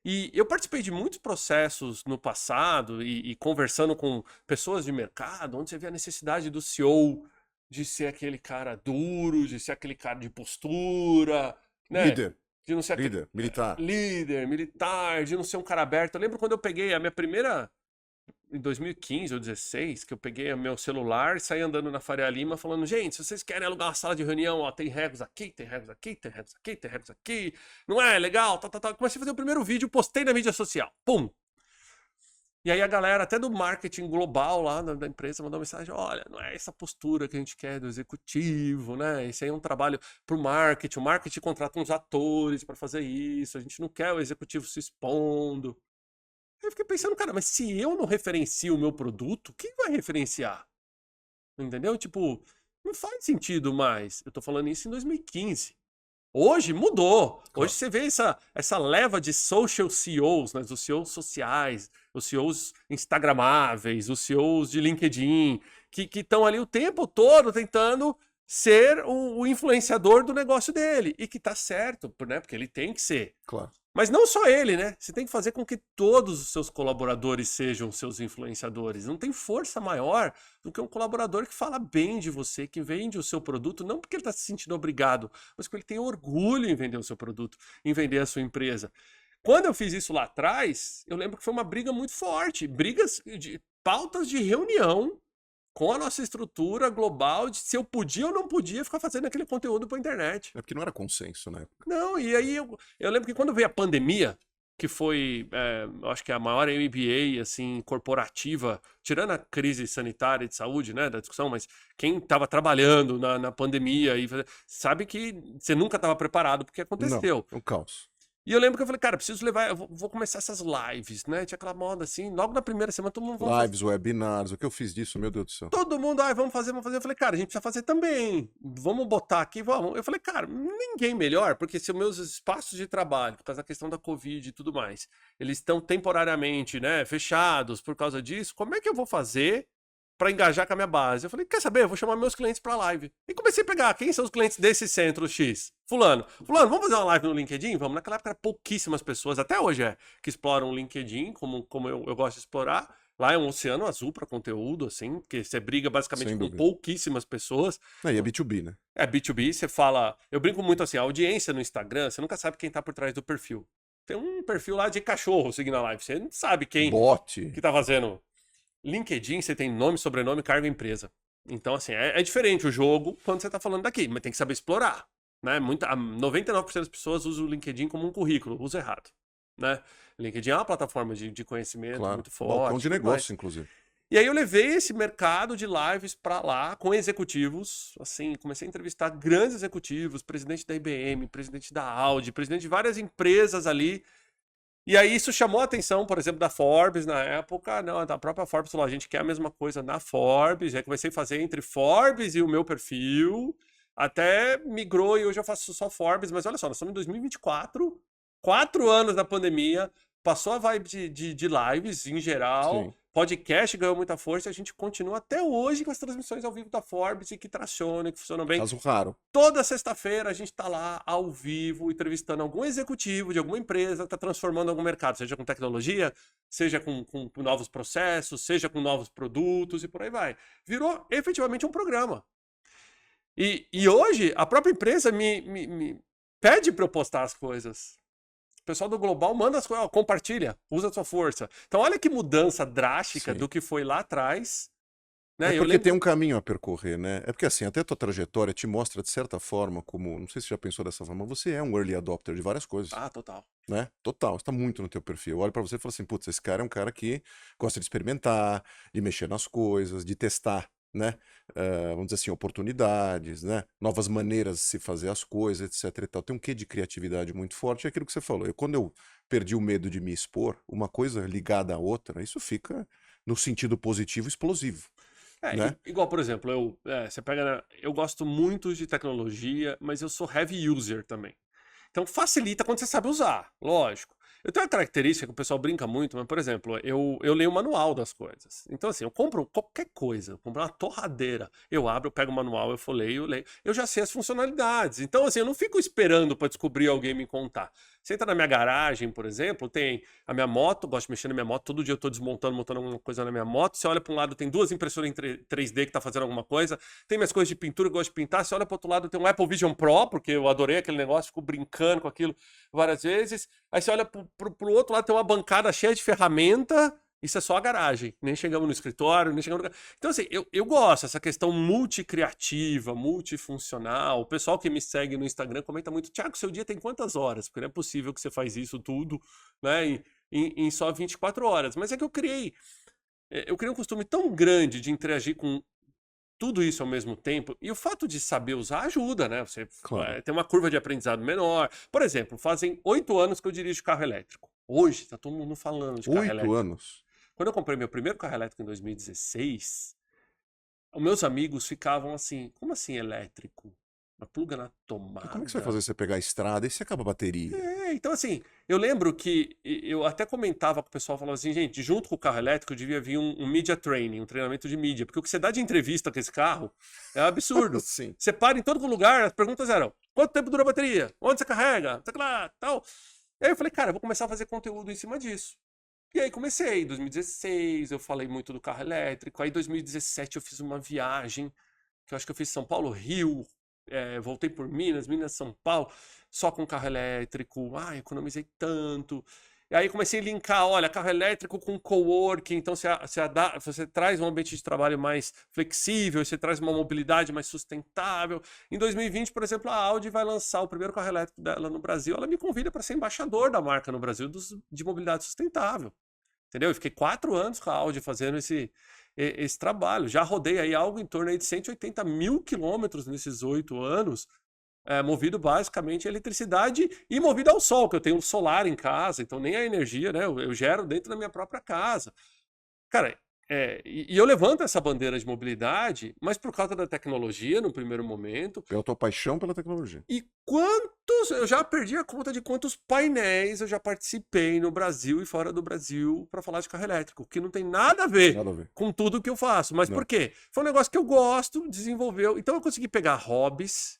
E eu participei de muitos processos no passado e conversando com pessoas de mercado, onde você vê a necessidade do CEO de ser aquele cara duro, de ser aquele cara de postura, né? Líder. De não ser Líder, militar. Líder, militar, de não ser um cara aberto. Eu lembro quando eu peguei a minha primeira, em 2015 ou 2016, que eu peguei o meu celular e saí andando na Faria Lima falando, gente, se vocês querem alugar uma sala de reunião, ó, tem regras aqui, tem regras aqui, tem regras aqui, tem regras aqui, não é legal, tá. Comecei a fazer o primeiro vídeo, postei na mídia social, pum! E aí a galera, até do marketing global lá da empresa, mandou mensagem, olha, não é essa postura que a gente quer do executivo, né? Isso aí é um trabalho pro marketing, o marketing contrata uns atores para fazer isso, a gente não quer o executivo se expondo. Eu fiquei pensando, cara, mas se eu não referencio o meu produto, quem vai referenciar? Entendeu? Tipo, não faz sentido mais. Eu tô falando isso em 2015. Hoje mudou. Hoje você vê essa leva de social CEOs, né? Os CEOs sociais, os CEOs instagramáveis, os CEOs de LinkedIn, que estão ali o tempo todo tentando ser o influenciador do negócio dele. E que tá certo, né? Porque ele tem que ser. Claro. Mas não só ele, né? Você tem que fazer com que todos os seus colaboradores sejam seus influenciadores. Não tem força maior do que um colaborador que fala bem de você, que vende o seu produto, não porque ele está se sentindo obrigado, mas porque ele tem orgulho em vender o seu produto, em vender a sua empresa. Quando eu fiz isso lá atrás, eu lembro que foi uma briga muito forte. Pautas de reunião com a nossa estrutura global de se eu podia ou não podia ficar fazendo aquele conteúdo para a internet. É porque não era consenso na época. Não, e aí eu lembro que quando veio a pandemia, que foi, eu acho que a maior MBA, assim, corporativa, tirando a crise sanitária e de saúde, né, da discussão, mas quem estava trabalhando na pandemia, sabe que você nunca estava preparado porque aconteceu. Não, é um caos. E eu lembro que eu falei, cara, preciso levar, eu vou começar essas lives, né? Tinha aquela moda assim, logo na primeira semana todo mundo... Lives, webinars, o que eu fiz disso, meu Deus do céu. Todo mundo, vamos fazer. Eu falei, cara, a gente precisa fazer também. Vamos botar aqui, vamos. Eu falei, cara, ninguém melhor, porque se os meus espaços de trabalho, por causa da questão da Covid e tudo mais, eles estão temporariamente, né, fechados por causa disso, como é que eu vou fazer para engajar com a minha base? Eu falei, quer saber? Eu vou chamar meus clientes para live. E comecei a pegar, quem são os clientes desse centro X? Fulano, vamos fazer uma live no LinkedIn? Vamos. Naquela época, pouquíssimas pessoas, até hoje que exploram o LinkedIn, como eu gosto de explorar. Lá é um oceano azul para conteúdo, assim, porque você briga basicamente com pouquíssimas pessoas. E é B2B, né? É B2B, você fala... Eu brinco muito assim, a audiência no Instagram, você nunca sabe quem tá por trás do perfil. tem um perfil lá de cachorro seguindo a live. Você não sabe quem Bot. que tá fazendo. LinkedIn, você tem nome, sobrenome, cargo, empresa. Então, assim, é diferente o jogo quando você tá falando daqui, mas tem que saber explorar, né? 99% das pessoas usam o LinkedIn como um currículo, usa errado, né? LinkedIn é uma plataforma de conhecimento Claro. muito forte. Balcão de tudo negócio, mais. inclusive. E aí eu levei esse mercado de lives para lá com executivos, assim, comecei a entrevistar grandes executivos, presidente da IBM, presidente da Audi, presidente de várias empresas ali. E aí isso chamou a atenção, por exemplo, da Forbes na época. Não, da própria Forbes falou, a gente quer a mesma coisa na Forbes. Aí comecei a fazer entre Forbes e o meu perfil, até migrou e hoje eu faço só Forbes. Mas olha só, nós estamos em 2024, 4 anos da pandemia, passou a vibe de lives em geral. Sim. Podcast ganhou muita força e a gente continua até hoje com as transmissões ao vivo da Forbes e que tracionam, que funcionam bem. Caso raro. Toda sexta-feira a gente está lá ao vivo entrevistando algum executivo de alguma empresa que está transformando algum mercado, seja com tecnologia, seja com novos processos, seja com novos produtos e por aí vai. Virou efetivamente um programa. E hoje a própria empresa me pede para eu postar as coisas. O pessoal do Global manda as coisas, ó, compartilha, usa a sua força. Então olha que mudança drástica Sim. do que foi lá atrás. Né? É Eu porque lembro... tem um caminho a percorrer, né? É porque assim, até a tua trajetória te mostra de certa forma como, não sei se você já pensou dessa forma, mas você é um early adopter de várias coisas, Ah, total. né? Total, está muito no teu perfil. Eu olho pra você e falo assim, putz, esse cara é um cara que gosta de experimentar, de mexer nas coisas, de testar, né? Vamos dizer assim, oportunidades, né? Novas maneiras de se fazer as coisas, etc e tal. Tem um quê de criatividade muito forte, é aquilo que você falou. Quando eu perdi o medo de me expor, uma coisa ligada à outra, isso fica no sentido positivo explosivo. Né? Igual, por exemplo, você pega. Eu gosto muito de tecnologia, mas eu sou heavy user também. Então facilita quando você sabe usar, lógico. Eu tenho uma característica que o pessoal brinca muito, mas, por exemplo, eu leio o manual das coisas. Então, assim, eu compro qualquer coisa, eu compro uma torradeira, eu abro, eu pego o manual, eu folheio, eu leio. Eu já sei as funcionalidades. Então, assim, eu não fico esperando para descobrir alguém me contar. Você entra na minha garagem, por exemplo, tem a minha moto, gosto de mexer na minha moto, todo dia eu tô desmontando, montando alguma coisa na minha moto. Você olha para um lado, tem duas impressoras em 3D que tá fazendo alguma coisa. Tem minhas coisas de pintura, eu gosto de pintar. Você olha para outro lado, tem um Apple Vision Pro, porque eu adorei aquele negócio, fico brincando com aquilo várias vezes. Aí você olha pro outro lado, tem uma bancada cheia de ferramenta. Isso é só a garagem, nem chegamos no escritório, nem chegamos no... Então, assim, eu gosto dessa questão multicriativa, multifuncional. O pessoal que me segue no Instagram comenta muito, Thiago, seu dia tem quantas horas? Porque não é possível que você faz isso tudo, né, em só 24 horas. Mas é que eu criei um costume tão grande de interagir com tudo isso ao mesmo tempo, e o fato de saber usar ajuda, né? Você Claro. tem uma curva de aprendizado menor. Por exemplo, fazem 8 anos que eu dirijo carro elétrico. Hoje, tá todo mundo falando de carro 8 elétrico. anos? Quando eu comprei meu primeiro carro elétrico em 2016, os meus amigos ficavam assim, como assim elétrico? Uma pluga na Mas como é que você vai tomada? fazer você pegar a estrada e se acaba a bateria? Então assim, eu lembro que eu até comentava com o pessoal, falava assim, gente, junto com o carro elétrico devia vir um media training, um treinamento de mídia, porque o que você dá de entrevista com esse carro é um absurdo. Sim. Você para em todo lugar, as perguntas eram, quanto tempo dura a bateria? Onde você carrega? Tá lá, tal. E aí eu falei, cara, eu vou começar a fazer conteúdo em cima disso. E aí comecei, em 2016 eu falei muito do carro elétrico, aí em 2017 eu fiz uma viagem, que eu acho que eu fiz São Paulo, Rio, voltei por Minas, São Paulo, só com carro elétrico, economizei tanto. E aí comecei a linkar, olha, carro elétrico com coworking, então você traz um ambiente de trabalho mais flexível, você traz uma mobilidade mais sustentável. Em 2020, por exemplo, a Audi vai lançar o primeiro carro elétrico dela no Brasil, ela me convida para ser embaixador da marca no Brasil de mobilidade sustentável. Entendeu? Eu fiquei 4 anos com a Audi fazendo esse trabalho. Já rodei aí algo em torno aí de 180 mil quilômetros nesses 8 anos, movido basicamente a eletricidade e movido ao sol, que eu tenho solar em casa, então nem a energia, né? Eu gero dentro da minha própria casa. Cara, e eu levanto essa bandeira de mobilidade, mas por causa da tecnologia no primeiro momento. Pela tua paixão pela tecnologia. E eu já perdi a conta de quantos painéis eu já participei no Brasil e fora do Brasil para falar de carro elétrico, que não tem nada a ver com tudo que eu faço. Mas por quê? Foi um negócio que eu gosto, desenvolveu. Então eu consegui pegar hobbies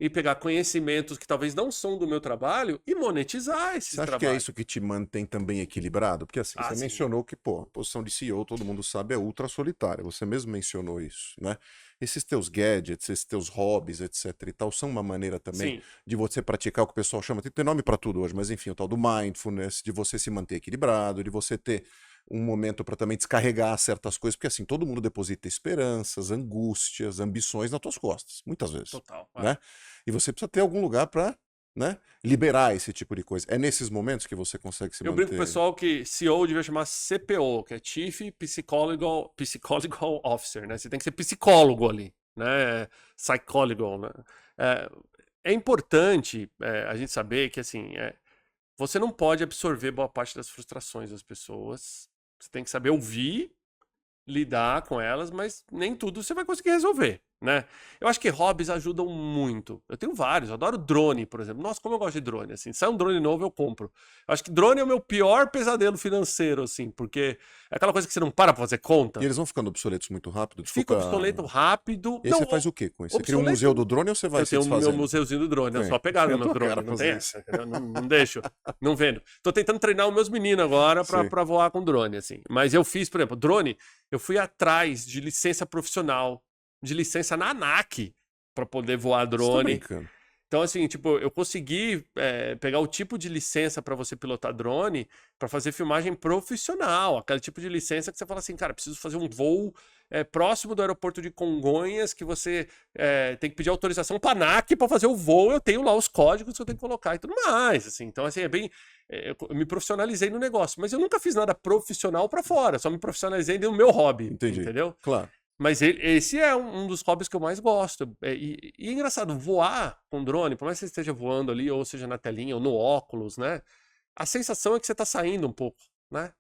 e pegar conhecimentos que talvez não são do meu trabalho e monetizar esses Você acha que é trabalhos. isso que te mantém também equilibrado? Porque assim, você Sim. mencionou que, pô, a posição de CEO, todo mundo sabe, é ultra solitária. Você mesmo mencionou isso, né? Esses teus gadgets, esses teus hobbies, etc e tal, são uma maneira também Sim. de você praticar o que o pessoal chama, tem nome para tudo hoje, mas enfim, o tal do mindfulness, de você se manter equilibrado, de você ter um momento para também descarregar certas coisas, porque assim, todo mundo deposita esperanças, angústias, ambições nas tuas costas, muitas vezes, Total. né? E você precisa ter algum lugar para, né, liberar esse tipo de coisa. É nesses momentos que você consegue se Eu brinco com o manter. pessoal que CEO devia chamar CPO, que é Chief Psychological Officer, né? Você tem que ser psicólogo ali, né? Psychological, né? É importante a gente saber que, assim, você não pode absorver boa parte das frustrações das pessoas. Você tem que saber ouvir, lidar com elas, mas nem tudo você vai conseguir resolver, né? Eu acho que hobbies ajudam muito. Eu tenho vários, eu adoro drone, por exemplo. Nossa, como eu gosto de drone, assim. Sai um drone novo, eu compro. Eu acho que drone é o meu pior pesadelo financeiro, assim, porque é aquela coisa que você não para pra fazer E conta. eles vão ficando obsoletos muito rápido? Fica Desculpa. obsoleto rápido. E aí Não, você faz o quê com isso? Você cria um obsoleto. museu do drone ou você vai Eu se tenho o meu desfazendo? museuzinho do drone, eu sou Tem. apegado Eu no meu tô cara drone, não fazer tem isso. essa, entendeu? Não deixo, não vendo. Tô tentando treinar os meus meninos agora Sim. pra voar com drone, assim. Mas eu fiz, por exemplo, drone, eu fui atrás de licença profissional, de licença na ANAC pra poder voar Você tá drone. brincando. Então, assim, tipo, eu consegui pegar o tipo de licença para você pilotar drone para fazer filmagem profissional. Aquele tipo de licença que você fala assim, cara, preciso fazer um voo próximo do aeroporto de Congonhas, que você tem que pedir autorização para a ANAC para fazer o voo. Eu tenho lá os códigos que eu tenho que colocar e tudo mais. Assim. Então, assim, eu me profissionalizei no negócio, mas eu nunca fiz nada profissional para fora, só me profissionalizei no meu hobby. Entendi. Entendeu? Claro. Mas esse é um dos hobbies que eu mais gosto. E é engraçado, voar com drone, por mais que você esteja voando ali, ou seja na telinha, ou no óculos, né? A sensação é que você tá saindo um pouco, né?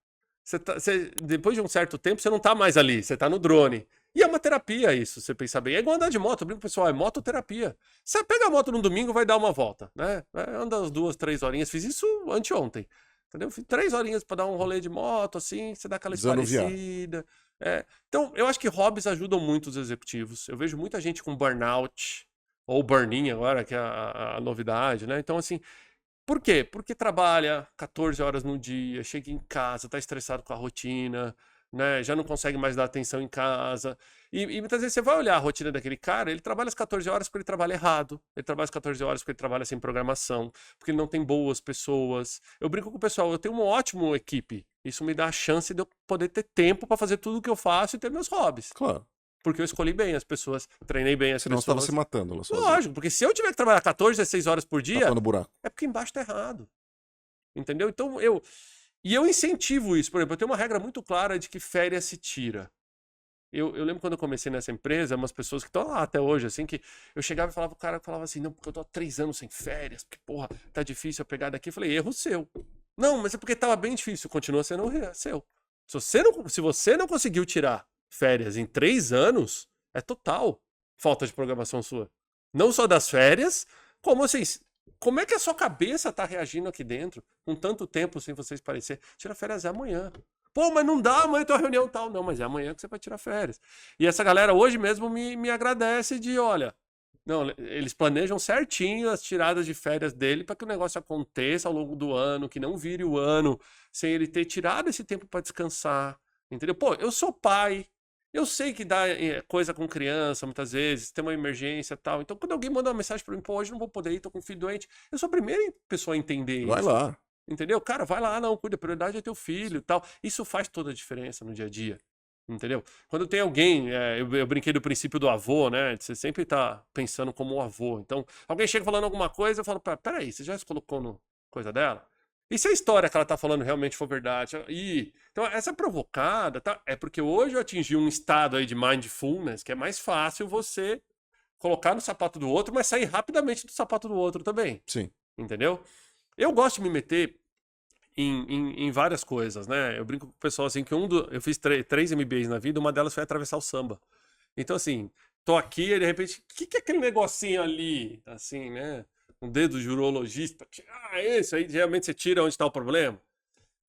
Depois de um certo tempo, você não tá mais ali, você tá no drone. E é uma terapia isso, você pensa bem. É igual andar de moto, eu brinco com o pessoal, é mototerapia. Você pega a moto num domingo, vai dar uma volta, né? Anda umas 2, 3 horinhas, fiz isso anteontem. Entendeu? Fiz 3 horinhas pra dar um rolê de moto, assim, você dá aquela Desanuviar. esparecida. Então, eu acho que hobbies ajudam muito os executivos. Eu vejo muita gente com burnout, ou burn-in agora, que é a novidade, né? Então, assim, por quê? Porque trabalha 14 horas no dia, chega em casa, tá estressado com a rotina, né? Já não consegue mais dar atenção em casa. E muitas vezes você vai olhar a rotina daquele cara, ele trabalha as 14 horas porque ele trabalha errado. Ele trabalha as 14 horas porque ele trabalha sem programação, porque ele não tem boas pessoas. Eu brinco com o pessoal, eu tenho uma ótima equipe. Isso me dá a chance de eu poder ter tempo para fazer tudo o que eu faço e ter meus hobbies. Claro. Porque eu escolhi bem as pessoas, treinei bem as Senão você estava pessoas. se matando lá sozinho. Lógico, porque se eu tiver que trabalhar 14, 16 horas por dia, Tapando buraco. é porque embaixo tá errado. Entendeu? Então eu incentivo isso. Por exemplo, eu tenho uma regra muito clara de que férias se tira. Eu lembro quando eu comecei nessa empresa, umas pessoas que estão lá até hoje, assim, que eu chegava e falava, o cara falava assim, não, porque eu tô há 3 anos sem férias, porque, porra, tá difícil eu pegar daqui. Eu falei, erro seu. Não, mas é porque tava bem difícil, continua sendo seu. Se você não conseguiu tirar férias em 3 anos, é total falta de programação sua. Não só das férias, como assim, como é que a sua cabeça tá reagindo aqui dentro, com tanto tempo sem vocês parecer? Tira férias amanhã. Pô, mas não dá, amanhã tem uma reunião tal. Não, mas é amanhã que você vai tirar férias. E essa galera hoje mesmo me agradece de, olha, não, eles planejam certinho as tiradas de férias dele para que o negócio aconteça ao longo do ano, que não vire o ano sem ele ter tirado esse tempo para descansar, entendeu? Pô, eu sou pai, eu sei que dá coisa com criança muitas vezes, tem uma emergência e tal. Então, quando alguém manda uma mensagem para mim, pô, hoje não vou poder ir, tô com um filho doente, eu sou a primeira pessoa a entender Vai isso. lá. Entendeu? Cara, vai lá, não, cuida, a prioridade é teu filho e tal. Isso faz toda a diferença no dia a dia. Entendeu? Quando tem alguém, eu brinquei do princípio do avô, né? Você sempre tá pensando como um avô. Então, alguém chega falando alguma coisa, eu falo, peraí, você já se colocou no coisa dela? E se a história que ela tá falando realmente for verdade? Então, essa provocada, tá? É porque hoje eu atingi um estado aí de mindfulness que é mais fácil você colocar no sapato do outro, mas sair rapidamente do sapato do outro também. Sim. Entendeu? Eu gosto de me meter em várias coisas, né? Eu brinco com o pessoal assim que eu fiz 3 MBAs na vida, uma delas foi atravessar o samba. Então, assim, tô aqui e de repente, o que é aquele negocinho ali? Assim, né? Um dedo de urologista. Esse aí, geralmente você tira onde está o problema.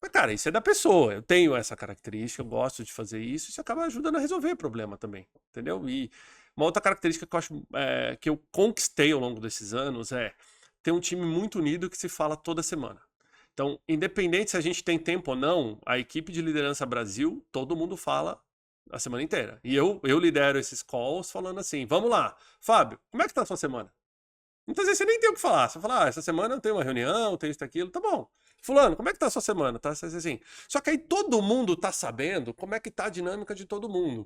Mas, cara, isso é da pessoa. Eu tenho essa característica, eu gosto de fazer isso, isso acaba ajudando a resolver o problema também, entendeu? Uma outra característica que eu acho que eu conquistei ao longo desses anos é ter um time muito unido que se fala toda semana. Então, independente se a gente tem tempo ou não, a equipe de liderança Brasil, todo mundo fala a semana inteira. E eu lidero esses calls falando assim, vamos lá, Fábio, como é que tá a sua semana? Muitas vezes você nem tem o que falar. Você fala, essa semana eu tenho uma reunião, tenho isso, aquilo, tá bom. Fulano, como é que tá a sua semana? Tá assim. Só que aí todo mundo tá sabendo como é que tá a dinâmica de todo mundo.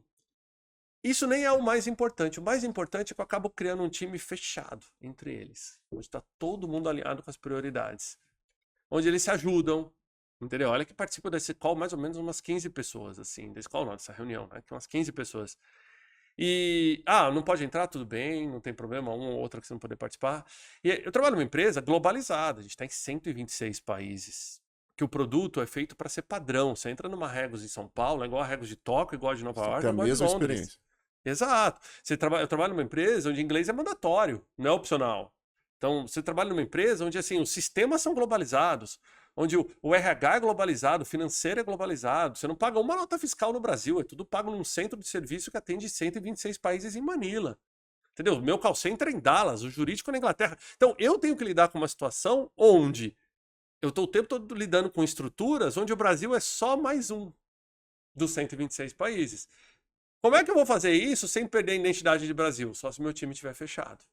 Isso nem é o mais importante. O mais importante é que eu acabo criando um time fechado entre eles. Onde tá todo mundo alinhado com as prioridades. Onde eles se ajudam. Entendeu? Olha que participa desse call mais ou menos umas 15 pessoas, assim. Desse call não, dessa reunião, né? Umas 15 pessoas. E, não pode entrar, tudo bem, não tem problema, um ou outro que você não poder participar. E eu trabalho numa empresa globalizada, a gente está em 126 países, que o produto é feito para ser padrão. Você entra numa Regus em São Paulo, é igual a Regus de Tóquio, igual a de Nova York, Tem a igual a de mesma Londres. experiência. Exato. Eu trabalho numa empresa onde inglês é mandatório, não é opcional. Então, você trabalha numa empresa onde assim, os sistemas são globalizados, onde o RH é globalizado, o financeiro é globalizado. Você não paga uma nota fiscal no Brasil, é tudo pago num centro de serviço que atende 126 países em Manila. Entendeu? O meu call center é em Dallas, o jurídico é na Inglaterra. Então, eu tenho que lidar com uma situação onde eu estou o tempo todo lidando com estruturas onde o Brasil é só mais um dos 126 países. Como é que eu vou fazer isso sem perder a identidade de Brasil? Só se meu time estiver fechado.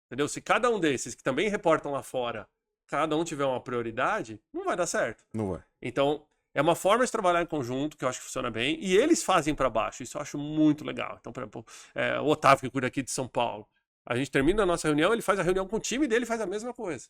Entendeu? Se cada um desses que também reportam lá fora, cada um tiver uma prioridade, não vai dar certo. Não vai. Então, é uma forma de trabalhar em conjunto que eu acho que funciona bem. E eles fazem para baixo. Isso eu acho muito legal. Então, por exemplo, o Otávio, que cuida aqui de São Paulo. A gente termina a nossa reunião, ele faz a reunião com o time dele e faz a mesma coisa.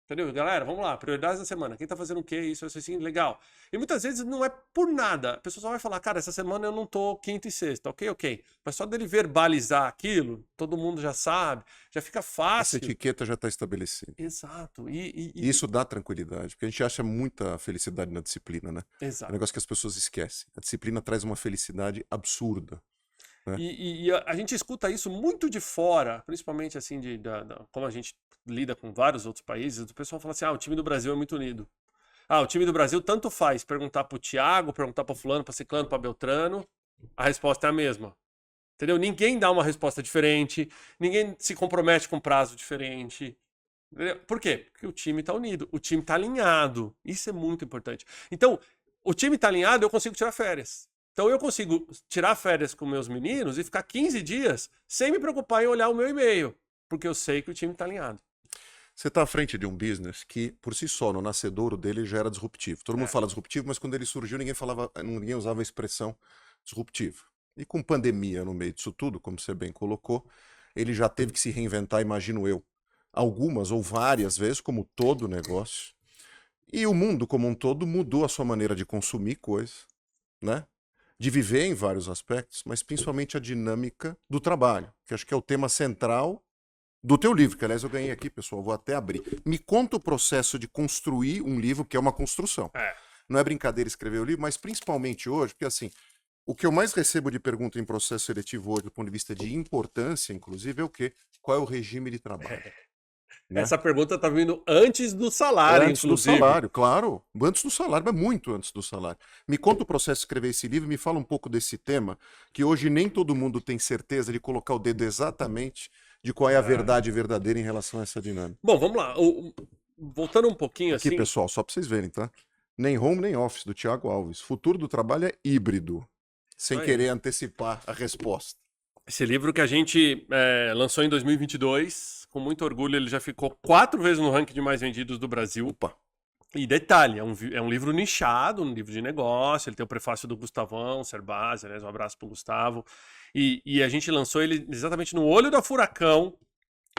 Entendeu? Galera, vamos lá, prioridades da semana. Quem tá fazendo o quê? Isso, assim, legal. E muitas vezes não é por nada. A pessoa só vai falar, cara, essa semana eu não tô quinta e sexta, ok. Mas só dele verbalizar aquilo, todo mundo já sabe, já fica fácil. Essa etiqueta já está estabelecida. Exato. E isso dá tranquilidade, porque a gente acha muita felicidade na disciplina, né? Exato. É um negócio que as pessoas esquecem. A disciplina traz uma felicidade absurda. Né? E a gente escuta isso muito de fora, principalmente assim, como a gente lida com vários outros países, o pessoal fala assim, o time do Brasil é muito unido. O time do Brasil tanto faz perguntar pro Thiago, perguntar pro fulano, pra ciclano, pra Beltrano, a resposta é a mesma. Entendeu? Ninguém dá uma resposta diferente, ninguém se compromete com prazo diferente. Entendeu? Por quê? Porque o time tá unido, o time tá alinhado. Isso é muito importante. Então, o time tá alinhado, eu consigo tirar férias. Então eu consigo tirar férias com meus meninos e ficar 15 dias sem me preocupar em olhar o meu e-mail, porque eu sei que o time tá alinhado. Você está à frente de um business que, por si só, no nascedouro dele já era disruptivo. Todo mundo fala disruptivo, mas quando ele surgiu, ninguém usava a expressão disruptivo. E com pandemia no meio disso tudo, como você bem colocou, ele já teve que se reinventar, imagino eu, algumas ou várias vezes, como todo negócio. E o mundo como um todo mudou a sua maneira de consumir coisas, né? De viver em vários aspectos, mas principalmente a dinâmica do trabalho, que acho que é o tema central do teu livro, que aliás eu ganhei aqui, pessoal, vou até abrir. Me conta o processo de construir um livro, que é uma construção. Não é brincadeira escrever o livro, mas principalmente hoje, porque assim, o que eu mais recebo de pergunta em processo seletivo hoje, do ponto de vista de importância, inclusive, é o quê? Qual é o regime de trabalho? Né? Essa pergunta tá vindo antes do salário, antes inclusive. do salário, claro. Antes do salário, mas muito antes do salário. Me conta o processo de escrever esse livro, me fala um pouco desse tema, que hoje nem todo mundo tem certeza de colocar o dedo exatamente de qual é a verdade verdadeira em relação a essa dinâmica. Bom, vamos lá. Voltando um pouquinho Aqui, assim... pessoal, só para vocês verem, tá? Nem home, nem office, do Thiago Alves. Futuro do trabalho é híbrido. Sem querer antecipar a resposta. Esse livro que a gente lançou em 2022, com muito orgulho, ele já ficou 4 vezes no ranking de mais vendidos do Brasil. Opa! E detalhe, é um livro nichado, um livro de negócio, ele tem o prefácio do Gustavão Cerbasi, aliás, um abraço pro Gustavo. E a gente lançou ele exatamente no olho da furacão,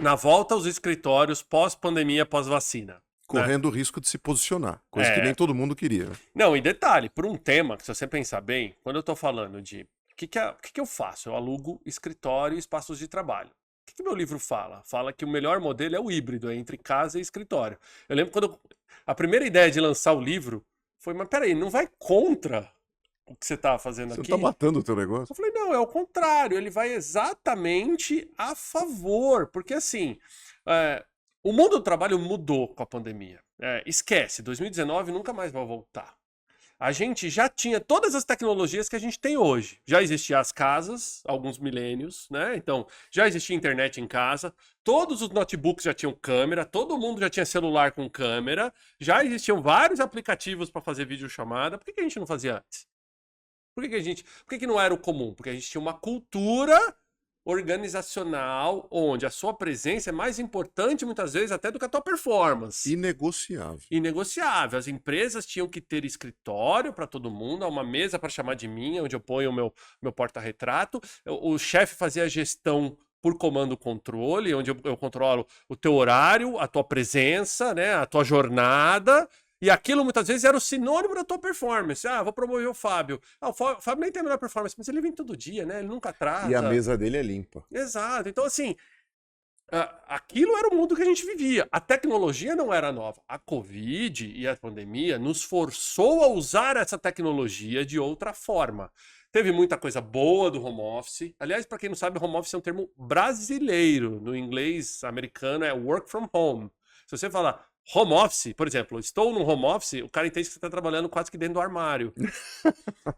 na volta aos escritórios, pós-pandemia, pós-vacina. Correndo o risco de se posicionar, coisa que nem todo mundo queria. Não, e detalhe, por um tema que se você pensar bem, quando eu tô falando de o que eu faço? Eu alugo escritório e espaços de trabalho. O que meu livro fala? Fala que o melhor modelo é o híbrido, é entre casa e escritório. Eu lembro quando a primeira ideia de lançar o livro foi, mas peraí, não vai contra o que você tá fazendo aqui? Você tá matando o teu negócio? Eu falei, não, é o contrário, ele vai exatamente a favor, porque assim, o mundo do trabalho mudou com a pandemia. Esquece, 2019 nunca mais vai voltar. a gente já tinha todas as tecnologias que a gente tem hoje. Já existiam as casas, alguns milênios, né? Então, já existia internet em casa, todos os notebooks já tinham câmera, todo mundo já tinha celular com câmera, já existiam vários aplicativos para fazer videochamada. Por que a gente não fazia antes? Por que não era o comum? Porque a gente tinha uma cultura organizacional onde a sua presença é mais importante muitas vezes até do que a tua performance. Inegociável. Inegociável. As empresas tinham que ter escritório para todo mundo, uma mesa para chamar de minha, onde eu ponho o meu porta-retrato. O chefe fazia a gestão por comando-controle, onde eu controlo o teu horário, a tua presença, né, a tua jornada. E aquilo muitas vezes era o sinônimo da tua performance. Ah, vou promover o Fábio. Ah, o Fábio nem tem a melhor performance, mas ele vem todo dia, né? Ele nunca atrasa. E a mesa dele é limpa. Exato. Então, assim, aquilo era o mundo que a gente vivia. A tecnologia não era nova. A Covid e a pandemia nos forçou a usar essa tecnologia de outra forma. Teve muita coisa boa do home office. Aliás, para quem não sabe, home office é um termo brasileiro. No inglês americano é work from home. Se você falar home office, por exemplo, estou num home office, o cara entende que você está trabalhando quase que dentro do armário.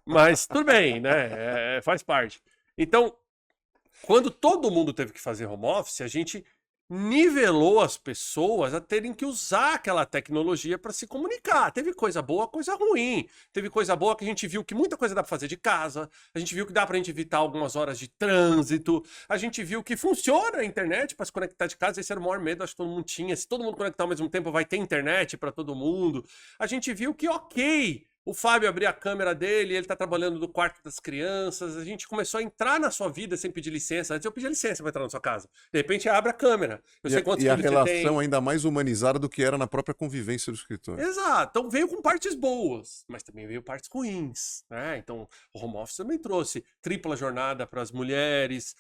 Mas tudo bem, né? Faz parte. Então, quando todo mundo teve que fazer home office, a gente nivelou as pessoas a terem que usar aquela tecnologia para se comunicar. Teve coisa boa, coisa ruim. Teve coisa boa que a gente viu que muita coisa dá para fazer de casa. A gente viu que dá para a gente evitar algumas horas de trânsito. A gente viu que funciona a internet para se conectar de casa. Esse era o maior medo, acho que todo mundo tinha. Se todo mundo conectar ao mesmo tempo, vai ter internet para todo mundo. A gente viu que, ok, o Fábio abriu a câmera dele, ele tá trabalhando no quarto das crianças, a gente começou a entrar na sua vida sem pedir licença. Antes eu pedia licença para entrar na sua casa. De repente abre a câmera. Eu sei quantos E a filhos você tem. relação ainda mais humanizada do que era na própria convivência do escritório. Exato. Então veio com partes boas, mas também veio partes ruins, né? Então o home office também trouxe tripla jornada para as mulheres,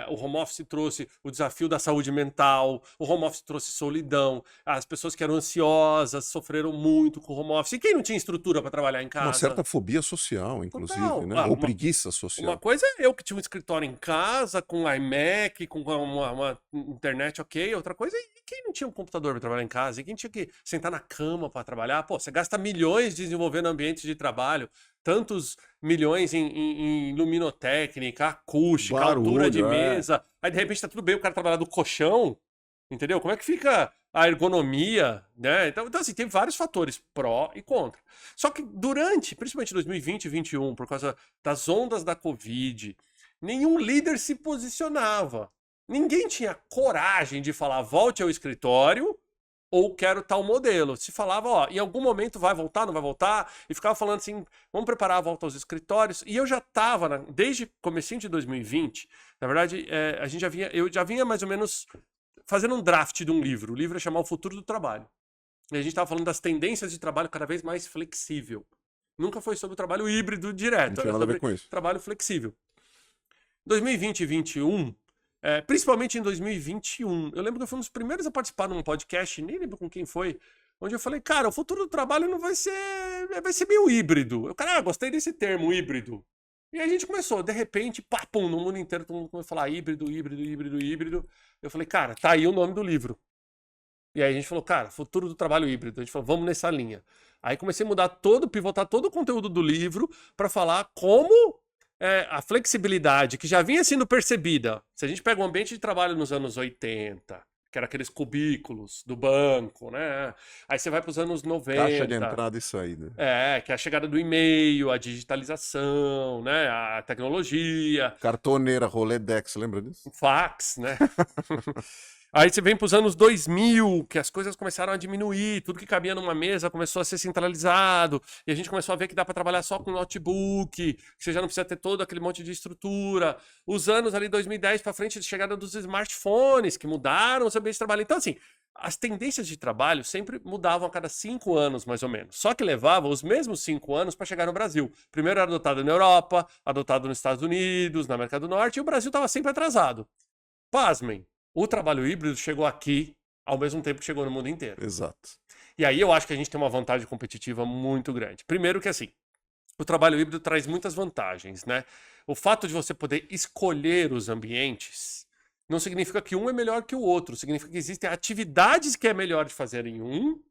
o home office trouxe o desafio da saúde mental, o home office trouxe solidão, as pessoas que eram ansiosas sofreram muito com o home office. E quem não tinha estrutura para trabalhar em casa? Uma certa fobia social, inclusive, Total. né? Ou preguiça social. Uma coisa é eu que tinha um escritório em casa, com iMac, com uma internet ok. Outra coisa é quem não tinha um computador para trabalhar em casa? E quem tinha que sentar na cama para trabalhar? Pô, você gasta milhões desenvolvendo ambientes de trabalho, tantos milhões em luminotécnica, acústica, Barulho, altura de mesa. Aí de repente tá tudo bem o cara trabalhar do colchão, entendeu? Como é que fica a ergonomia, né? Então assim, tem vários fatores pró e contra. Só que durante, principalmente 2020 e 2021, por causa das ondas da Covid, nenhum líder se posicionava. Ninguém tinha coragem de falar, volte ao escritório ou quero tal modelo. Se falava, ó, em algum momento vai voltar, não vai voltar, e ficava falando assim, vamos preparar a volta aos escritórios. E eu já estava, desde comecinho de 2020, na verdade, eu já vinha mais ou menos fazendo um draft de um livro. O livro é chamar O Futuro do Trabalho. E a gente estava falando das tendências de trabalho cada vez mais flexível. Nunca foi sobre o trabalho híbrido direto. Não tinha nada a ver com isso. Trabalho flexível. 2020 e 2021, principalmente em 2021, eu lembro que eu fui um dos primeiros a participar num podcast, nem lembro com quem foi, onde eu falei, cara, o futuro do trabalho não vai ser meio híbrido. Eu, cara, gostei desse termo, híbrido. E aí a gente começou, de repente, pum, no mundo inteiro, todo mundo começou a falar híbrido, híbrido, híbrido, híbrido. Eu falei, cara, tá aí o nome do livro. E aí a gente falou, cara, futuro do trabalho híbrido. A gente falou, vamos nessa linha. Aí comecei a pivotar todo o conteúdo do livro para falar como a flexibilidade que já vinha sendo percebida. Se a gente pega um ambiente de trabalho nos anos 80, que era aqueles cubículos do banco, né? Aí você vai para os anos 90. Caixa de entrada e saída. Que é a chegada do e-mail, a digitalização, né? A tecnologia. Cartoneira, Rolodex, lembra disso? Fax, né? Aí você vem para os anos 2000, que as coisas começaram a diminuir, tudo que cabia numa mesa começou a ser centralizado, e a gente começou a ver que dá para trabalhar só com notebook, que você já não precisa ter todo aquele monte de estrutura. Os anos ali 2010 para frente, a chegada dos smartphones, que mudaram os ambientes de trabalho. Então, assim, as tendências de trabalho sempre mudavam a cada 5 anos, mais ou menos. Só que levava os mesmos 5 anos para chegar no Brasil. Primeiro era adotado na Europa, adotado nos Estados Unidos, na América do Norte, e o Brasil estava sempre atrasado. Pasmem. O trabalho híbrido chegou aqui ao mesmo tempo que chegou no mundo inteiro. Exato. E aí eu acho que a gente tem uma vantagem competitiva muito grande. Primeiro que assim, o trabalho híbrido traz muitas vantagens, né? O fato de você poder escolher os ambientes não significa que um é melhor que o outro. Significa que existem atividades que é melhor de fazer em um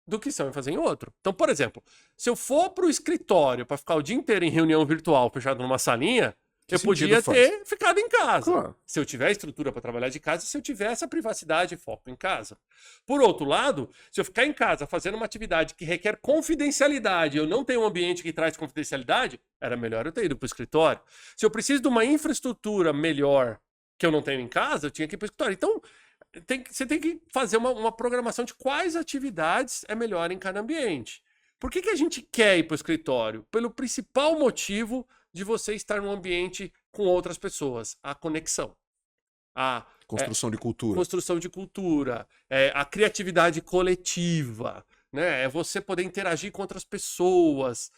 do que são em fazer em outro. Então, por exemplo, se eu for para o escritório para ficar o dia inteiro em reunião virtual, fechado numa salinha, Que eu podia sentido faz? ter ficado em casa. Claro. Se eu tiver estrutura para trabalhar de casa, se eu tiver essa privacidade e foco em casa. Por outro lado, se eu ficar em casa fazendo uma atividade que requer confidencialidade, eu não tenho um ambiente que traz confidencialidade, era melhor eu ter ido para o escritório. Se eu preciso de uma infraestrutura melhor que eu não tenho em casa, eu tinha que ir para o escritório. Então, você tem que fazer uma programação de quais atividades é melhor em cada ambiente. Por que a gente quer ir para o escritório? Pelo principal motivo de você estar num ambiente com outras pessoas, a conexão. A Construção de cultura. construção de cultura, a criatividade coletiva, né? É você poder interagir com outras pessoas.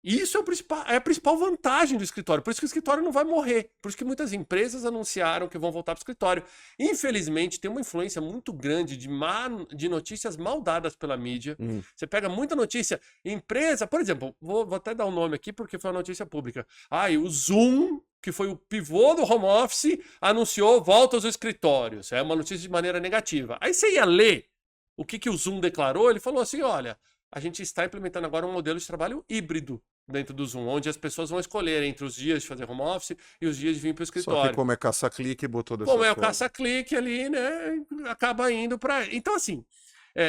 Isso é a principal vantagem do escritório. Por isso que o escritório não vai morrer. Por isso que muitas empresas anunciaram que vão voltar para o escritório. Infelizmente, tem uma influência muito grande de notícias mal dadas pela mídia. Você pega muita notícia. Empresa, por exemplo, vou até dar um nome aqui porque foi uma notícia pública. O Zoom, que foi o pivô do home office, anunciou volta aos escritórios. É uma notícia de maneira negativa. Aí você ia ler o que o Zoom declarou, ele falou assim, olha, a gente está implementando agora um modelo de trabalho híbrido dentro do Zoom, onde as pessoas vão escolher entre os dias de fazer home office e os dias de vir para o escritório. Só que como é caça-clique, botou dessa Como é o forma. caça-clique ali, né? Acaba indo para... Então, assim,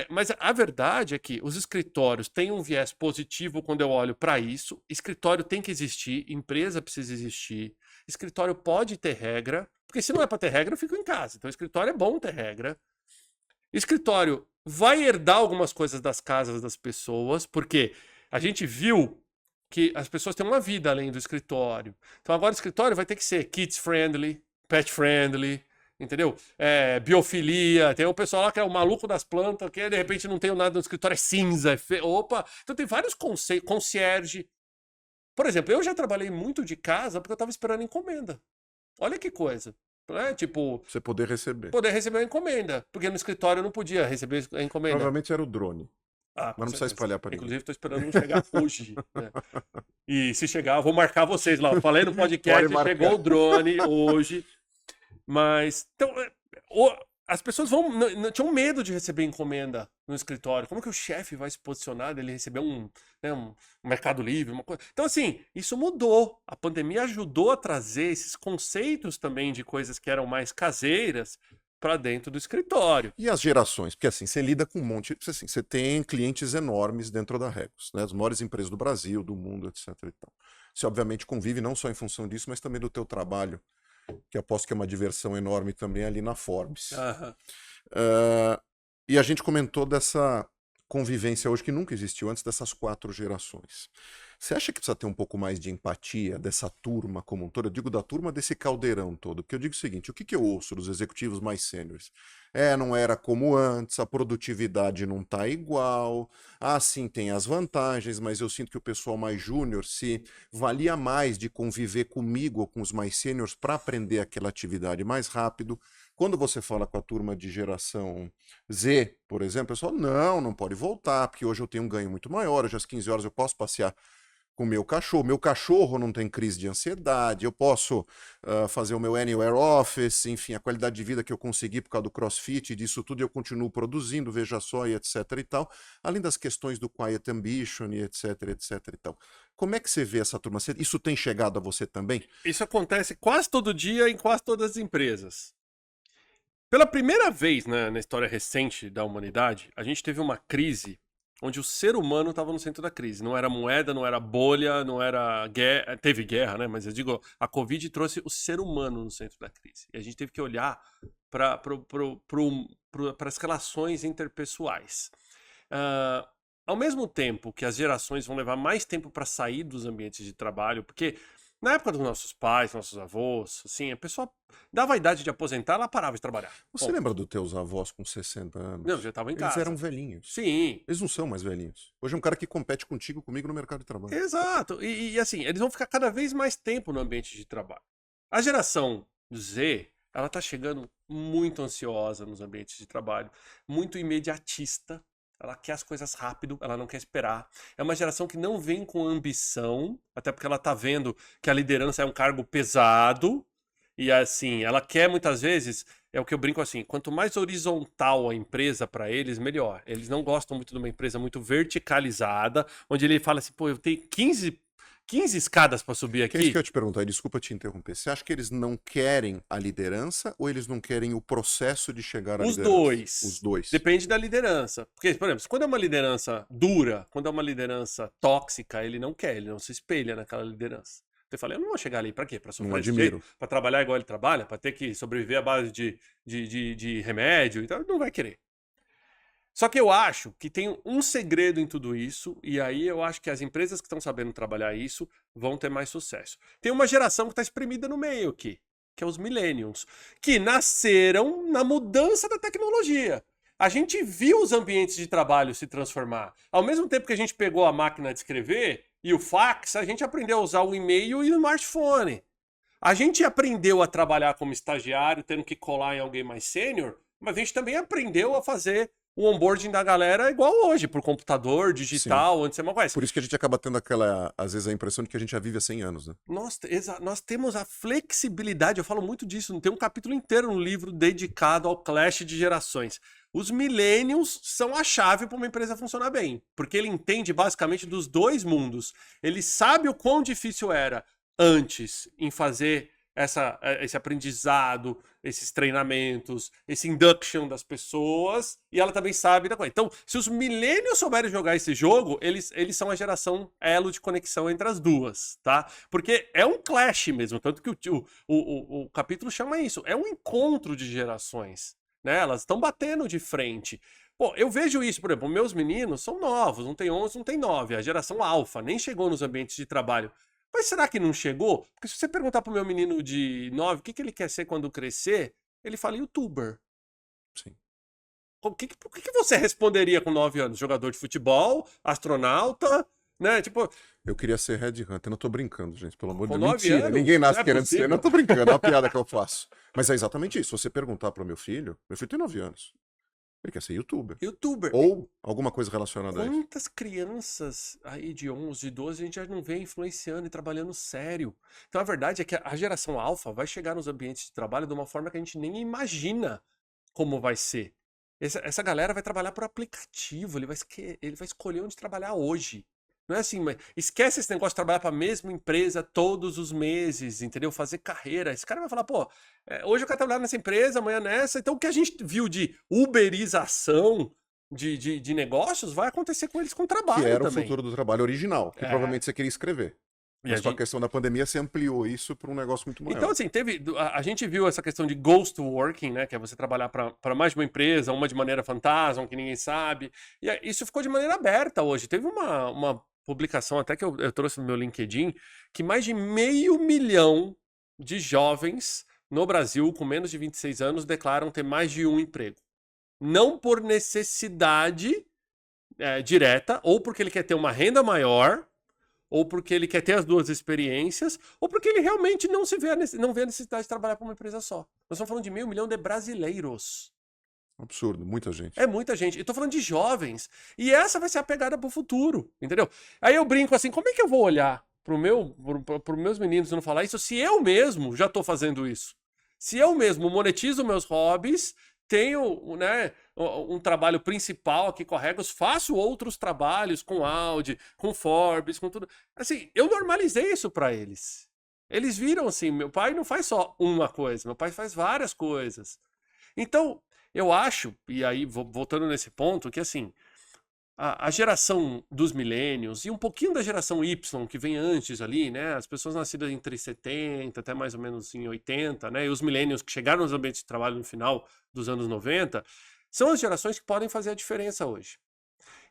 mas a verdade é que os escritórios têm um viés positivo quando eu olho para isso. Escritório tem que existir, empresa precisa existir. Escritório pode ter regra, porque se não é para ter regra, eu fico em casa. Então, escritório é bom ter regra. Escritório vai herdar algumas coisas das casas das pessoas, porque a gente viu que as pessoas têm uma vida além do escritório. Então agora o escritório vai ter que ser kids friendly, pet friendly, entendeu? Biofilia, tem o pessoal lá que é o maluco das plantas, que de repente não tem nada no escritório, é cinza, opa! Então tem vários concierge. Por exemplo, eu já trabalhei muito de casa porque eu estava esperando encomenda. Olha que coisa. Tipo, você poder receber a encomenda, porque no escritório eu não podia receber a encomenda. Provavelmente era o drone. Mas não precisa espalhar para ninguém. Inclusive, estou esperando não chegar hoje. Né? E se chegar, eu vou marcar vocês lá. Eu falei no podcast, chegou o drone hoje. Mas, então, as pessoas tinham medo de receber encomenda no escritório. Como que o chefe vai se posicionar dele receber um Mercado Livre, uma coisa? Então, assim, isso mudou. A pandemia ajudou a trazer esses conceitos também de coisas que eram mais caseiras para dentro do escritório. E as gerações? Porque assim, você lida com um monte... Assim, você tem clientes enormes dentro da Regus, né? As maiores empresas do Brasil, do mundo, etc. E tal. Você obviamente convive não só em função disso, mas também do teu trabalho, que aposto que é uma diversão enorme também ali na Forbes. E a gente comentou dessa convivência hoje que nunca existiu antes dessas 4 gerações. Você acha que precisa ter um pouco mais de empatia dessa turma como um todo? Eu digo da turma desse caldeirão todo, porque eu digo o seguinte, o que eu ouço dos executivos mais sêniores? Não era como antes, a produtividade não está igual, sim, tem as vantagens, mas eu sinto que o pessoal mais júnior se valia mais de conviver comigo ou com os mais sêniores para aprender aquela atividade mais rápido. Quando você fala com a turma de geração Z, por exemplo, o pessoal, não pode voltar, porque hoje eu tenho um ganho muito maior, hoje às 15 horas eu posso passear com o meu cachorro não tem crise de ansiedade, eu posso fazer o meu Anywhere Office, enfim, a qualidade de vida que eu consegui por causa do CrossFit, disso tudo eu continuo produzindo, veja só, e etc e tal, além das questões do Quiet Ambition e etc e tal. Como é que você vê essa turma? Isso tem chegado a você também? Isso acontece quase todo dia em quase todas as empresas. Pela primeira vez, né, na história recente da humanidade, a gente teve uma crise onde o ser humano estava no centro da crise. Não era moeda, não era bolha, não era guerra. Teve guerra, né? Mas eu digo, a Covid trouxe o ser humano no centro da crise. E a gente teve que olhar para as relações interpessoais. Ao mesmo tempo que as gerações vão levar mais tempo para sair dos ambientes de trabalho, porque na época dos nossos pais, nossos avós, assim, a pessoa dava a idade de aposentar, ela parava de trabalhar. Você lembra dos teus avós com 60 anos? Não, já estavam em casa. Eles eram velhinhos. Sim. Eles não são mais velhinhos. Hoje é um cara que compete comigo no mercado de trabalho. Exato. E assim, eles vão ficar cada vez mais tempo no ambiente de trabalho. A geração Z, ela tá chegando muito ansiosa nos ambientes de trabalho, muito imediatista. Ela quer as coisas rápido, ela não quer esperar. É uma geração que não vem com ambição, até porque ela tá vendo que a liderança é um cargo pesado. E assim, ela quer muitas vezes é o que eu brinco assim, quanto mais horizontal a empresa para eles, melhor. Eles não gostam muito de uma empresa muito verticalizada, onde ele fala assim, pô, eu tenho 15 escadas para subir Que é isso aqui. que eu ia te perguntar, e desculpa te interromper. Você acha que eles não querem a liderança ou eles não querem o processo de chegar à Os liderança? dois. Os dois. Depende da liderança. Porque, por exemplo, quando é uma liderança dura, quando é uma liderança tóxica, ele não quer, ele não se espelha naquela liderança. Você fala, eu não vou chegar ali pra quê? Pra Não sofrer desse admiro. jeito? Pra trabalhar igual ele trabalha? Pra ter que sobreviver à base de remédio? Então, não vai querer. Só que eu acho que tem um segredo em tudo isso, e aí eu acho que as empresas que estão sabendo trabalhar isso vão ter mais sucesso. Tem uma geração que está espremida no meio aqui, que é os millennials, que nasceram na mudança da tecnologia. A gente viu os ambientes de trabalho se transformar. Ao mesmo tempo que a gente pegou a máquina de escrever e o fax, a gente aprendeu a usar o e-mail e o smartphone. A gente aprendeu a trabalhar como estagiário, tendo que colar em alguém mais sênior, mas a gente também aprendeu a fazer o onboarding da galera igual hoje, por computador, digital, antes de ser uma coisa. Por isso que a gente acaba tendo aquela, às vezes, a impressão de que a gente já vive há 100 anos, né? Nós temos a flexibilidade, eu falo muito disso, tem um capítulo inteiro no livro dedicado ao clash de gerações. Os millennials são a chave para uma empresa funcionar bem, porque ele entende basicamente dos dois mundos. Ele sabe o quão difícil era antes em fazer esse aprendizado, esses treinamentos, esse induction das pessoas, e ela também sabe da coisa. Então, se os millennials souberem jogar esse jogo, eles são a geração elo de conexão entre as duas, tá? Porque é um clash mesmo, tanto que o capítulo chama isso, é um encontro de gerações, né? Elas estão batendo de frente. Pô, eu vejo isso, por exemplo, meus meninos são novos, não tem 11, não tem 9, a geração alfa, nem chegou nos ambientes de trabalho. Mas será que não chegou? Porque se você perguntar pro meu menino de 9 o que ele quer ser quando crescer, ele fala youtuber. Sim. O que você responderia com 9 anos? Jogador de futebol, astronauta, né? Tipo, Eu queria ser Red Hunter, eu não tô brincando, gente, pelo amor de com Deus. 9 Mentira, anos? ninguém nasce Não é querendo ser. possível. Não tô brincando, é uma piada que eu faço. Mas é exatamente isso. Se você perguntar pro meu filho tem 9 anos. Ele quer ser youtuber. Youtuber. Ou alguma coisa relacionada a isso. Quantas crianças aí de 11, de 12 a gente já não vê influenciando e trabalhando sério? Então a verdade é que a geração alfa vai chegar nos ambientes de trabalho de uma forma que a gente nem imagina como vai ser. Essa galera vai trabalhar por aplicativo, ele vai escolher onde trabalhar hoje. Não é assim, mas esquece esse negócio de trabalhar para a mesma empresa todos os meses, entendeu? Fazer carreira. Esse cara vai falar, pô, hoje eu quero trabalhar nessa empresa, amanhã nessa. Então o que a gente viu de uberização de negócios vai acontecer com eles com trabalho Que era o também. futuro do trabalho original, que É. provavelmente você queria escrever. E Mas a com a gente- questão da pandemia, você ampliou isso para um negócio muito maior. Então, assim, a gente viu essa questão de ghost working, né? Que é você trabalhar para mais de uma empresa, uma de maneira fantasma, que ninguém sabe. E isso ficou de maneira aberta hoje. Teve uma publicação até que eu trouxe no meu LinkedIn, que mais de 500 mil de jovens no Brasil com menos de 26 anos declaram ter mais de um emprego. Não por necessidade direta, ou porque ele quer ter uma renda maior, ou porque ele quer ter as duas experiências, ou porque ele realmente não vê a necessidade de trabalhar para uma empresa só. Nós estamos falando de 500 mil de brasileiros. Absurdo, muita gente. É muita gente. Eu tô falando de jovens. E essa vai ser a pegada pro futuro, entendeu? Aí eu brinco assim, como é que eu vou olhar pros meus meninos e não falar isso se eu mesmo já tô fazendo isso? Se eu mesmo monetizo meus hobbies, tenho, né, um trabalho principal aqui com a Regos, faço outros trabalhos com Audi, com Forbes, com tudo. Assim, eu normalizei isso para eles. Eles viram assim, meu pai não faz só uma coisa, meu pai faz várias coisas. Então, eu acho, e aí voltando nesse ponto, que assim, a geração dos millennials e um pouquinho da geração Y, que vem antes ali, né? As pessoas nascidas entre 70 até mais ou menos em 80, né? E os millennials que chegaram nos ambientes de trabalho no final dos anos 90, são as gerações que podem fazer a diferença hoje.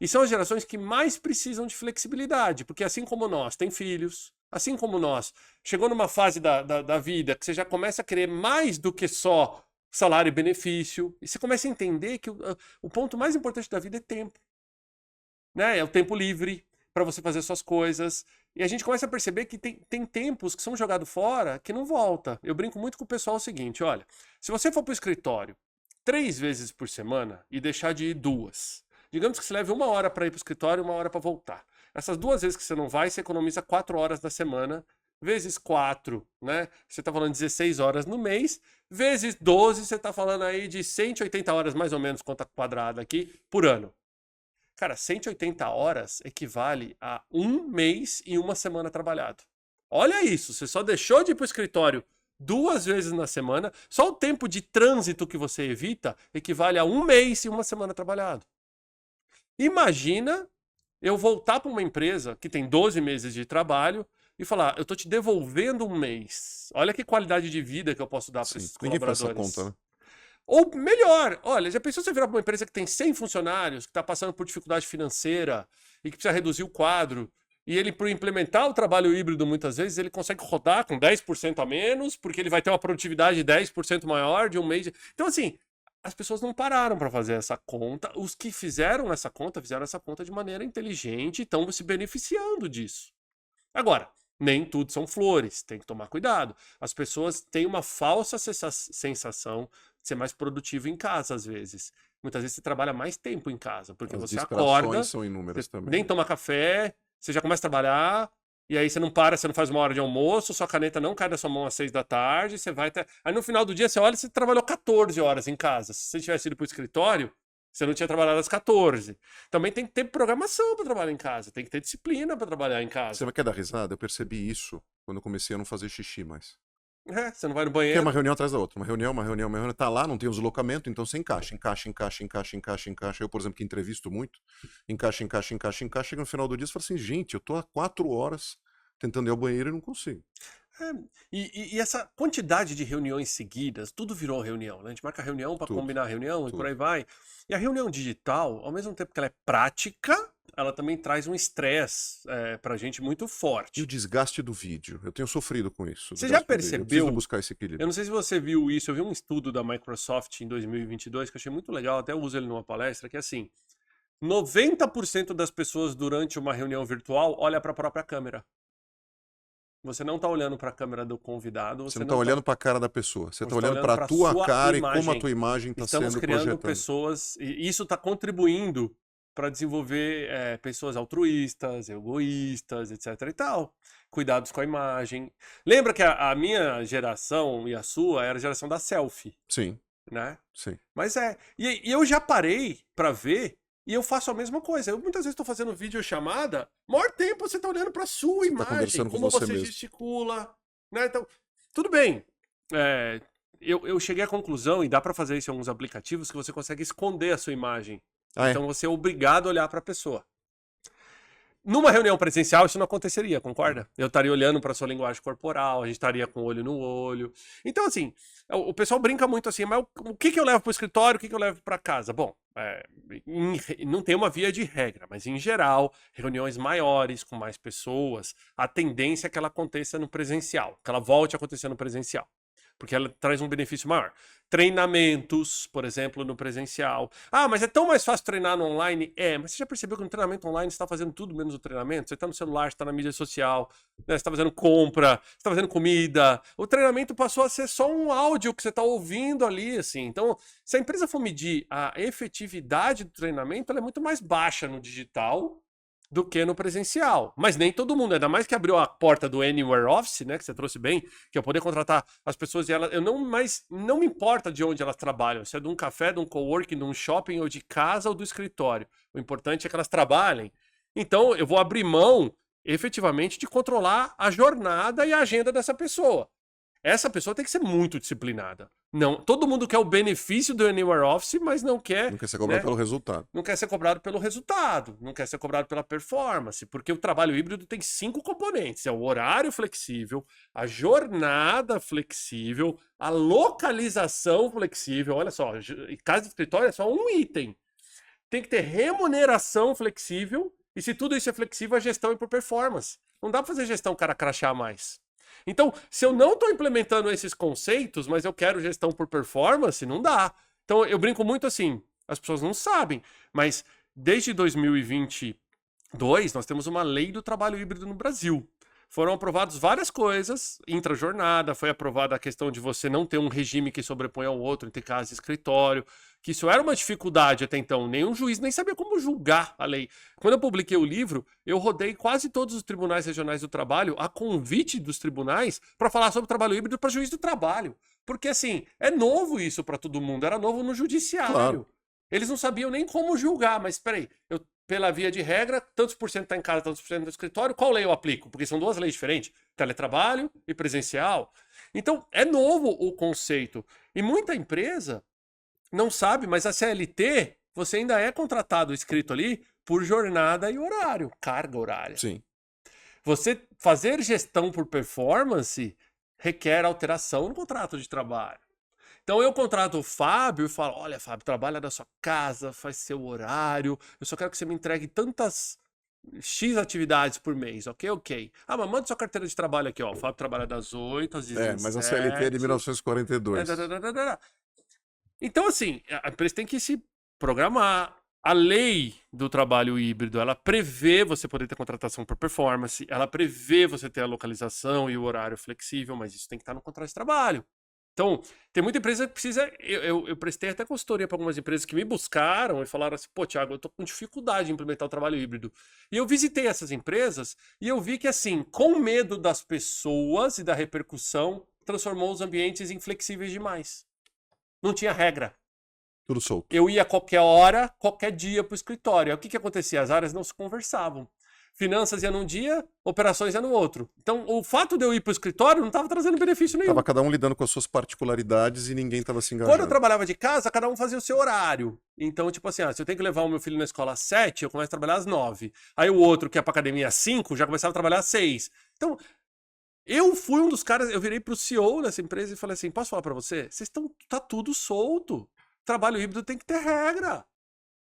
E são as gerações que mais precisam de flexibilidade, porque assim como nós, tem filhos, assim como nós, chegou numa fase da vida que você já começa a querer mais do que só salário e benefício, e você começa a entender que o ponto mais importante da vida é tempo. Né? É o tempo livre para você fazer suas coisas. E a gente começa a perceber que tem tempos que são jogados fora que não volta. Eu brinco muito com o pessoal o seguinte, olha, se você for para o escritório 3 vezes por semana e deixar de ir 2, digamos que você leve 1 hora para ir para o escritório e 1 hora para voltar. Essas 2 vezes que você não vai, você economiza 4 horas da semana vezes 4, né? Você tá falando 16 horas no mês, vezes 12, você tá falando aí de 180 horas, mais ou menos, conta quadrada aqui, por ano. Cara, 180 horas equivale a 1 mês e 1 semana trabalhado. Olha isso, você só deixou de ir pro escritório 2 vezes na semana, só o tempo de trânsito que você evita equivale a 1 mês e 1 semana trabalhado. Imagina eu voltar para uma empresa que tem 12 meses de trabalho e falar, eu tô te devolvendo 1 mês. Olha que qualidade de vida que eu posso dar para esses Ninguém faz essa colaboradores. conta, né? Ou melhor, olha, já pensou você virar para uma empresa que tem 100 funcionários, que está passando por dificuldade financeira e que precisa reduzir o quadro, e ele, por implementar o trabalho híbrido, muitas vezes, ele consegue rodar com 10% a menos, porque ele vai ter uma produtividade 10% maior de 1 mês. Então, assim, as pessoas não pararam para fazer essa conta. Os que fizeram essa conta de maneira inteligente e estão se beneficiando disso. Agora, nem tudo são flores, tem que tomar cuidado. As pessoas têm uma falsa sensação de ser mais produtivo em casa, às vezes. Muitas vezes você trabalha mais tempo em casa, porque As você acorda, distrações são inúmeras você também. nem toma café, você já começa a trabalhar, e aí você não para, você não faz 1 hora de almoço, sua caneta não cai da sua mão às 6 da tarde, você vai até... Aí no final do dia você olha e você trabalhou 14 horas em casa. Se você tivesse ido pro escritório, você não tinha trabalhado às 14. Também tem que ter programação para trabalhar em casa, tem que ter disciplina para trabalhar em casa. Você quer dar risada? Eu percebi isso quando eu comecei a não fazer xixi mais. Você não vai no Porque é banheiro. uma reunião atrás da outra, uma reunião, tá lá, não tem o deslocamento, então você encaixa. Eu, por exemplo, que entrevisto muito, encaixa, chega no final do dia e fala assim, gente, eu tô há 4 horas tentando ir ao banheiro e não consigo. E essa quantidade de reuniões seguidas, tudo virou reunião, né? A gente marca reunião para Tudo, combinar a reunião e por tudo. aí vai. E a reunião digital, ao mesmo tempo que ela é prática, ela também traz um estresse pra gente muito E forte. o desgaste do vídeo, eu tenho sofrido com isso. Você já desgaste do vídeo. Eu preciso percebeu? buscar esse Eu equilíbrio. não sei se você viu isso, eu vi um estudo da Microsoft em 2022 que eu achei muito legal, até uso ele numa palestra, que é assim, 90% das pessoas durante uma reunião virtual olha para a própria câmera. Você não está olhando para a câmera do convidado, Você não tá olhando para a cara da pessoa, você tá tá olhando para a tua sua cara e como a imagem. tua imagem está Estamos sendo criando projetada. pessoas, e isso está contribuindo para desenvolver pessoas altruístas, egoístas, etc e tal. Cuidados com a imagem. Lembra que a minha geração e a sua era a geração da selfie, Sim, né? sim. Mas e eu já parei para ver e eu faço a mesma coisa. Eu muitas vezes estou fazendo videochamada, maior tempo você está olhando para sua Você tá imagem, conversando com como você você mesmo. gesticula, né? Então, tudo bem. Eu cheguei à conclusão, e dá para fazer isso em alguns aplicativos, que você consegue esconder a sua imagem. Ah, Então você é obrigado a olhar para a pessoa. Numa reunião presencial isso não aconteceria, concorda? Eu estaria olhando para sua linguagem corporal, a gente estaria com o olho no olho. Então, assim, o pessoal brinca muito assim, mas o que eu levo para o escritório, o que eu levo para casa? Bom, não tem uma via de regra, mas em geral, reuniões maiores, com mais pessoas, a tendência é que ela aconteça no presencial, que ela volte a acontecer no presencial. Porque ela traz um benefício maior. Treinamentos, por exemplo, no presencial. Ah, mas é tão mais fácil treinar no online? Mas você já percebeu que no treinamento online você está fazendo tudo menos o treinamento? Você está no celular, você está na mídia social, né? Você está fazendo compra, você está fazendo comida. O treinamento passou a ser só um áudio que você está ouvindo ali, assim. Então, se a empresa for medir a efetividade do treinamento, ela é muito mais baixa no digital do que no presencial. Mas nem todo mundo, ainda mais que abriu a porta do Anywhere Office, né, que você trouxe bem, que é poder contratar as pessoas e elas, não me importa de onde elas trabalham, se é de um café, de um coworking, de um shopping, ou de casa ou do escritório. O importante é que elas trabalhem. Então, eu vou abrir mão, efetivamente, de controlar a jornada e a agenda dessa pessoa. Essa pessoa tem que ser muito disciplinada. Não, todo mundo quer o benefício do Anywhere Office, mas não quer ser cobrado, né, pelo resultado. Não quer ser cobrado pelo resultado, não quer ser cobrado pela performance, porque o trabalho híbrido tem 5 componentes: é o horário flexível, a jornada flexível, a localização flexível. Olha só, casa de escritório é só um item. Tem que ter remuneração flexível, e se tudo isso é flexível, a gestão é por performance. Não dá para fazer gestão cara crachar mais. Então, se eu não estou implementando esses conceitos, mas eu quero gestão por performance, não dá. Então, eu brinco muito assim, as pessoas não sabem, mas desde 2022 nós temos uma lei do trabalho híbrido no Brasil. Foram aprovadas várias coisas, intrajornada, foi aprovada a questão de você não ter um regime que sobrepõe ao outro entre casa e escritório, que isso era uma dificuldade até então. Nenhum juiz nem sabia como julgar a lei. Quando eu publiquei o livro, eu rodei quase todos os tribunais regionais do trabalho a convite dos tribunais para falar sobre o trabalho híbrido para juiz do trabalho. Porque, assim, é novo isso para todo mundo. Era novo no judiciário. Claro. Eles não sabiam nem como julgar. Mas, peraí, pela via de regra, tantos por cento está em casa, tantos por cento no escritório, qual lei eu aplico? Porque são duas leis diferentes, teletrabalho e presencial. Então, é novo o conceito. E muita empresa não sabe, mas a CLT, você ainda é contratado, escrito ali, por jornada e horário, carga horária. Sim. Você fazer gestão por performance requer alteração no contrato de trabalho. Então eu contrato o Fábio e falo, olha, Fábio, trabalha da sua casa, faz seu horário, eu só quero que você me entregue tantas X atividades por mês, ok? Ah, mas manda sua carteira de trabalho aqui, ó. O Fábio trabalha das 8 às 17. Mas a CLT é de 1942. Então, assim, a empresa tem que se programar. A lei do trabalho híbrido, ela prevê você poder ter contratação por performance, ela prevê você ter a localização e o horário flexível, mas isso tem que estar no contrato de trabalho. Então, tem muita empresa que precisa... Eu prestei até consultoria para algumas empresas que me buscaram e falaram assim, pô, Thiago, eu tô com dificuldade de implementar o trabalho híbrido. E eu visitei essas empresas e eu vi que, assim, com medo das pessoas e da repercussão, transformou os ambientes em flexíveis demais. Não tinha regra. Tudo solto. Eu ia a qualquer hora, qualquer dia para o escritório. Aí, o que acontecia? As áreas não se conversavam. Finanças ia num dia, operações ia no outro. Então, o fato de eu ir para o escritório não estava trazendo benefício nenhum. Tava cada um lidando com as suas particularidades e ninguém tava se engajando. Quando eu trabalhava de casa, cada um fazia o seu horário. Então, tipo assim, se eu tenho que levar o meu filho na escola às 7, eu começo a trabalhar às 9. Aí o outro, que ia pra academia às 5, já começava a trabalhar às 6. Então, eu fui um dos caras, eu virei pro CEO dessa empresa e falei assim, posso falar pra você? Tá tudo solto. Trabalho híbrido tem que ter regra.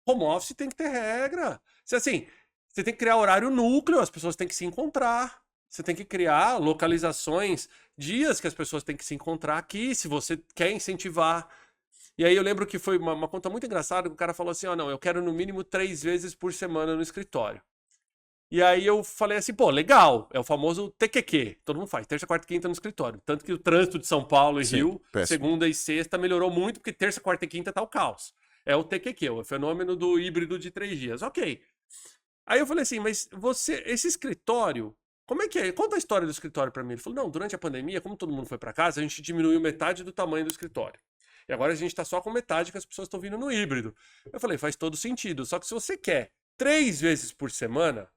Home office tem que ter regra. Assim, você tem que criar horário núcleo, as pessoas têm que se encontrar. Você tem que criar localizações, dias que as pessoas têm que se encontrar aqui, se você quer incentivar. E aí eu lembro que foi uma conta muito engraçada, que o cara falou assim, não, eu quero no mínimo 3 vezes por semana no escritório. E aí eu falei assim, pô, legal, é o famoso TQQ, todo mundo faz, terça, quarta e quinta no escritório. Tanto que o trânsito de São Paulo e Rio, segunda e sexta, melhorou muito, porque terça, quarta e quinta tá o caos. É o TQQ, o fenômeno do híbrido de 3 dias. Ok. Aí eu falei assim, mas esse escritório, como é que é? Conta a história do escritório pra mim. Ele falou, não, durante a pandemia, como todo mundo foi pra casa, a gente diminuiu metade do tamanho do escritório. E agora a gente tá só com metade que as pessoas estão vindo no híbrido. Eu falei, faz todo sentido. Só que se você quer 3 vezes por semana,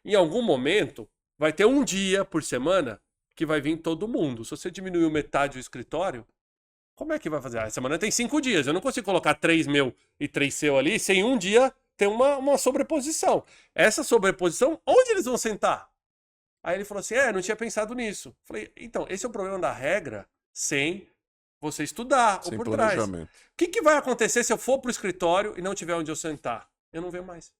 em algum momento, vai ter um dia por semana que vai vir todo mundo. Se você diminuiu metade do escritório, como é que vai fazer? A semana tem 5 dias. Eu não consigo colocar 3 meu e 3 seu ali sem um dia ter uma sobreposição. Essa sobreposição, onde eles vão sentar? Aí ele falou assim, não tinha pensado nisso. Falei, então, esse é o problema da regra sem você estudar sem ou por trás. planejamento. O que vai acontecer se eu for pro escritório e não tiver onde eu sentar? Eu não venho mais.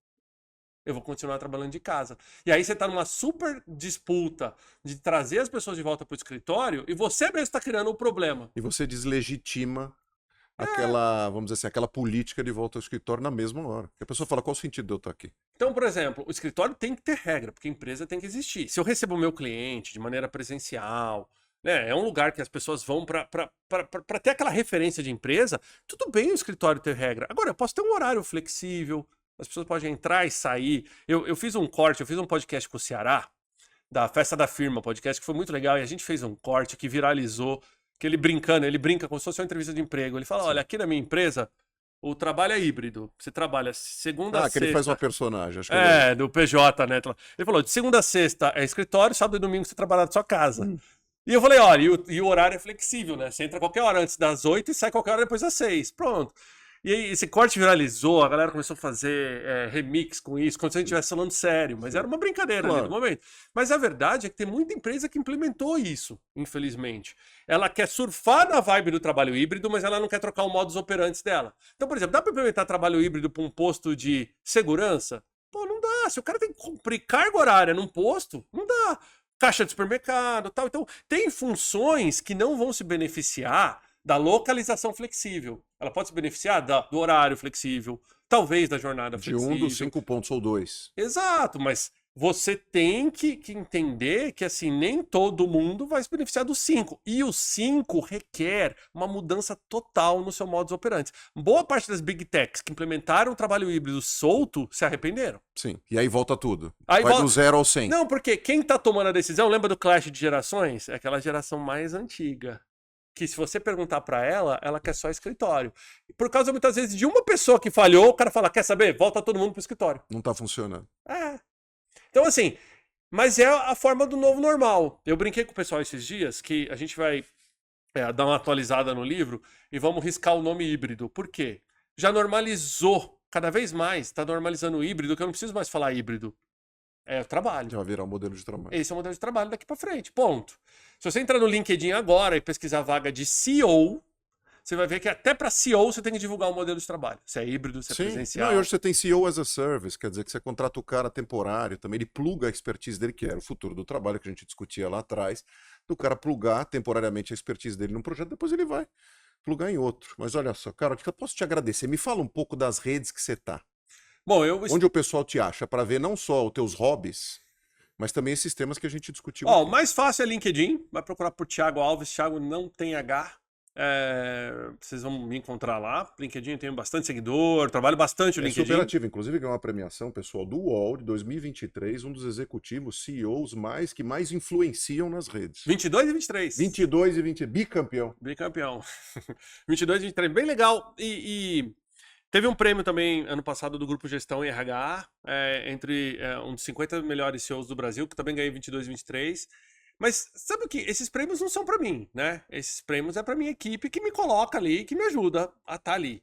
Eu vou continuar trabalhando de casa. E aí você tá numa super disputa de trazer as pessoas de volta pro escritório e você mesmo está criando um problema. E você deslegitima aquela, vamos dizer assim, aquela política de volta ao escritório na mesma hora. Porque a pessoa fala, qual o sentido de eu estar aqui? Então, por exemplo, o escritório tem que ter regra, porque a empresa tem que existir. Se eu recebo o meu cliente de maneira presencial, né, é um lugar que as pessoas vão para ter aquela referência de empresa, tudo bem o escritório ter regra. Agora, eu posso ter um horário flexível, as pessoas podem entrar e sair. Eu fiz um corte, eu fiz um podcast com o Ceará, da Festa da Firma, podcast que foi muito legal, e a gente fez um corte que viralizou, que ele brinca como se fosse uma entrevista de emprego. Ele fala, olha, aqui na minha empresa, o trabalho é híbrido. Você trabalha segunda a sexta. Que ele faz uma personagem. Acho que do PJ, né? Ele falou, de segunda a sexta é escritório, sábado e domingo você trabalha da sua casa. E eu falei, olha, e o horário é flexível, né? Você entra qualquer hora antes das 8 e sai qualquer hora depois das 6. Pronto. E aí esse corte viralizou, a galera começou a fazer remix com isso, como se a gente estivesse falando sério, mas era uma brincadeira ali no momento. Mas a verdade é que tem muita empresa que implementou isso, infelizmente. Ela quer surfar na vibe do trabalho híbrido, mas ela não quer trocar o modus operandi dela. Então, por exemplo, dá para implementar trabalho híbrido para um posto de segurança? Pô, não dá. Se o cara tem que cumprir carga horária num posto, não dá. Caixa de supermercado, tal. Então, tem funções que não vão se beneficiar da localização flexível. Ela pode se beneficiar do horário flexível, talvez da jornada flexível. De 1 dos 5 pontos ou 2. Exato, mas você tem que entender que, assim, nem todo mundo vai se beneficiar dos 5. E os 5 requer uma mudança total no seu modus operandi. Boa parte das big techs que implementaram o trabalho híbrido solto se arrependeram. Sim, e aí volta tudo. Aí Vai volta... do 0 ao 100. Não, porque quem tá tomando a decisão, lembra do clash de gerações? É aquela geração mais antiga. Que se você perguntar pra ela, ela quer só escritório. E por causa, muitas vezes, de uma pessoa que falhou, o cara fala, quer saber? Volta todo mundo pro escritório. Não tá funcionando. Então, assim, mas é a forma do novo normal. Eu brinquei com o pessoal esses dias que a gente vai dar uma atualizada no livro e vamos riscar o nome híbrido. Por quê? Já normalizou, cada vez mais, está normalizando o híbrido, que eu não preciso mais falar híbrido. É o trabalho. Já vai virar um modelo de trabalho. Esse é o modelo de trabalho daqui para frente, ponto. Se você entrar no LinkedIn agora e pesquisar a vaga de CEO, você vai ver que até para CEO você tem que divulgar um modelo de trabalho. Se é híbrido, se é presencial. Não, e hoje você tem CEO as a Service, quer dizer que você contrata o cara temporário também, ele pluga a expertise dele, que era o futuro do trabalho que a gente discutia lá atrás, do cara plugar temporariamente a expertise dele num projeto, depois ele vai plugar em outro. Mas olha só, cara, eu posso te agradecer. Me fala um pouco das redes que você tá. Bom, Onde o pessoal te acha, para ver não só os teus hobbies, mas também esses temas que a gente discutiu Ó, o aqui. mais fácil é LinkedIn, vai procurar por Thiago Alves, Thiago não tem H. Vocês vão me encontrar lá. LinkedIn eu tenho bastante seguidor, trabalho bastante no LinkedIn. Super ativo, inclusive ganhou uma premiação, pessoal, do UOL de 2023, um dos executivos, CEOs que mais influenciam nas redes. 22 e 23. 22 e 20, bicampeão. Bicampeão. 22 e 23, bem legal. E teve um prêmio também ano passado do Grupo Gestão em RH, entre um dos 50 melhores CEOs do Brasil, que também ganhei 22 e 23. Mas sabe o que? Esses prêmios não são para mim, né? Esses prêmios é para minha equipe que me coloca ali, que me ajuda a estar ali.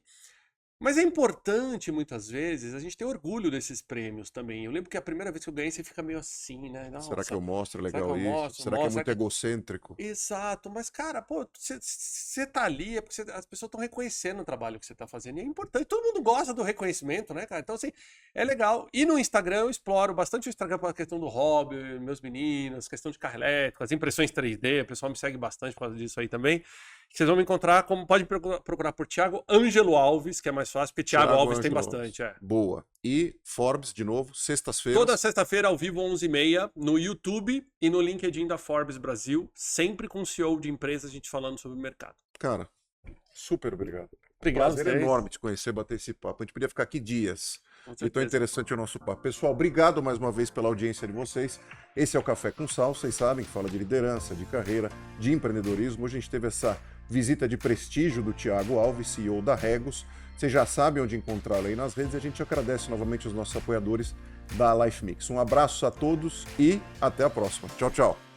Mas é importante, muitas vezes, a gente ter orgulho desses prêmios também. Eu lembro que a primeira vez que eu ganhei, você fica meio assim, né? Nossa, será que eu mostro será legal que eu isso? mostro? Será que é Mostro, muito egocêntrico? Exato, mas cara, pô, você tá ali, é porque as pessoas estão reconhecendo o trabalho que você tá fazendo, e é importante, todo mundo gosta do reconhecimento, né, cara? Então, assim, é legal. E no Instagram eu exploro bastante o Instagram pela questão do hobby, meus meninos, questão de carro elétrico, as impressões 3D, o pessoal me segue bastante por causa disso aí também. Vocês vão me encontrar, pode procurar por Thiago Ângelo Alves, que é mais fácil, porque Thiago Alves tem bastante. Boa. E Forbes, de novo, sextas-feiras. Toda sexta-feira, ao vivo, 11h30, no YouTube e no LinkedIn da Forbes Brasil, sempre com o CEO de empresa, a gente falando sobre o mercado. Cara, super obrigado. Obrigado. Prazer enorme te conhecer, bater esse papo. A gente podia ficar aqui dias. Com E tão interessante o nosso papo. Pessoal, obrigado mais uma vez pela audiência de vocês. Esse é o Café com Sal, vocês sabem, que fala de liderança, de carreira, de empreendedorismo. Hoje a gente teve essa visita de prestígio do Thiago Alves, CEO da Regos. Vocês já sabem onde encontrá-lo aí nas redes. A gente agradece novamente os nossos apoiadores da Life Mix. Um abraço a todos e até a próxima. Tchau, tchau.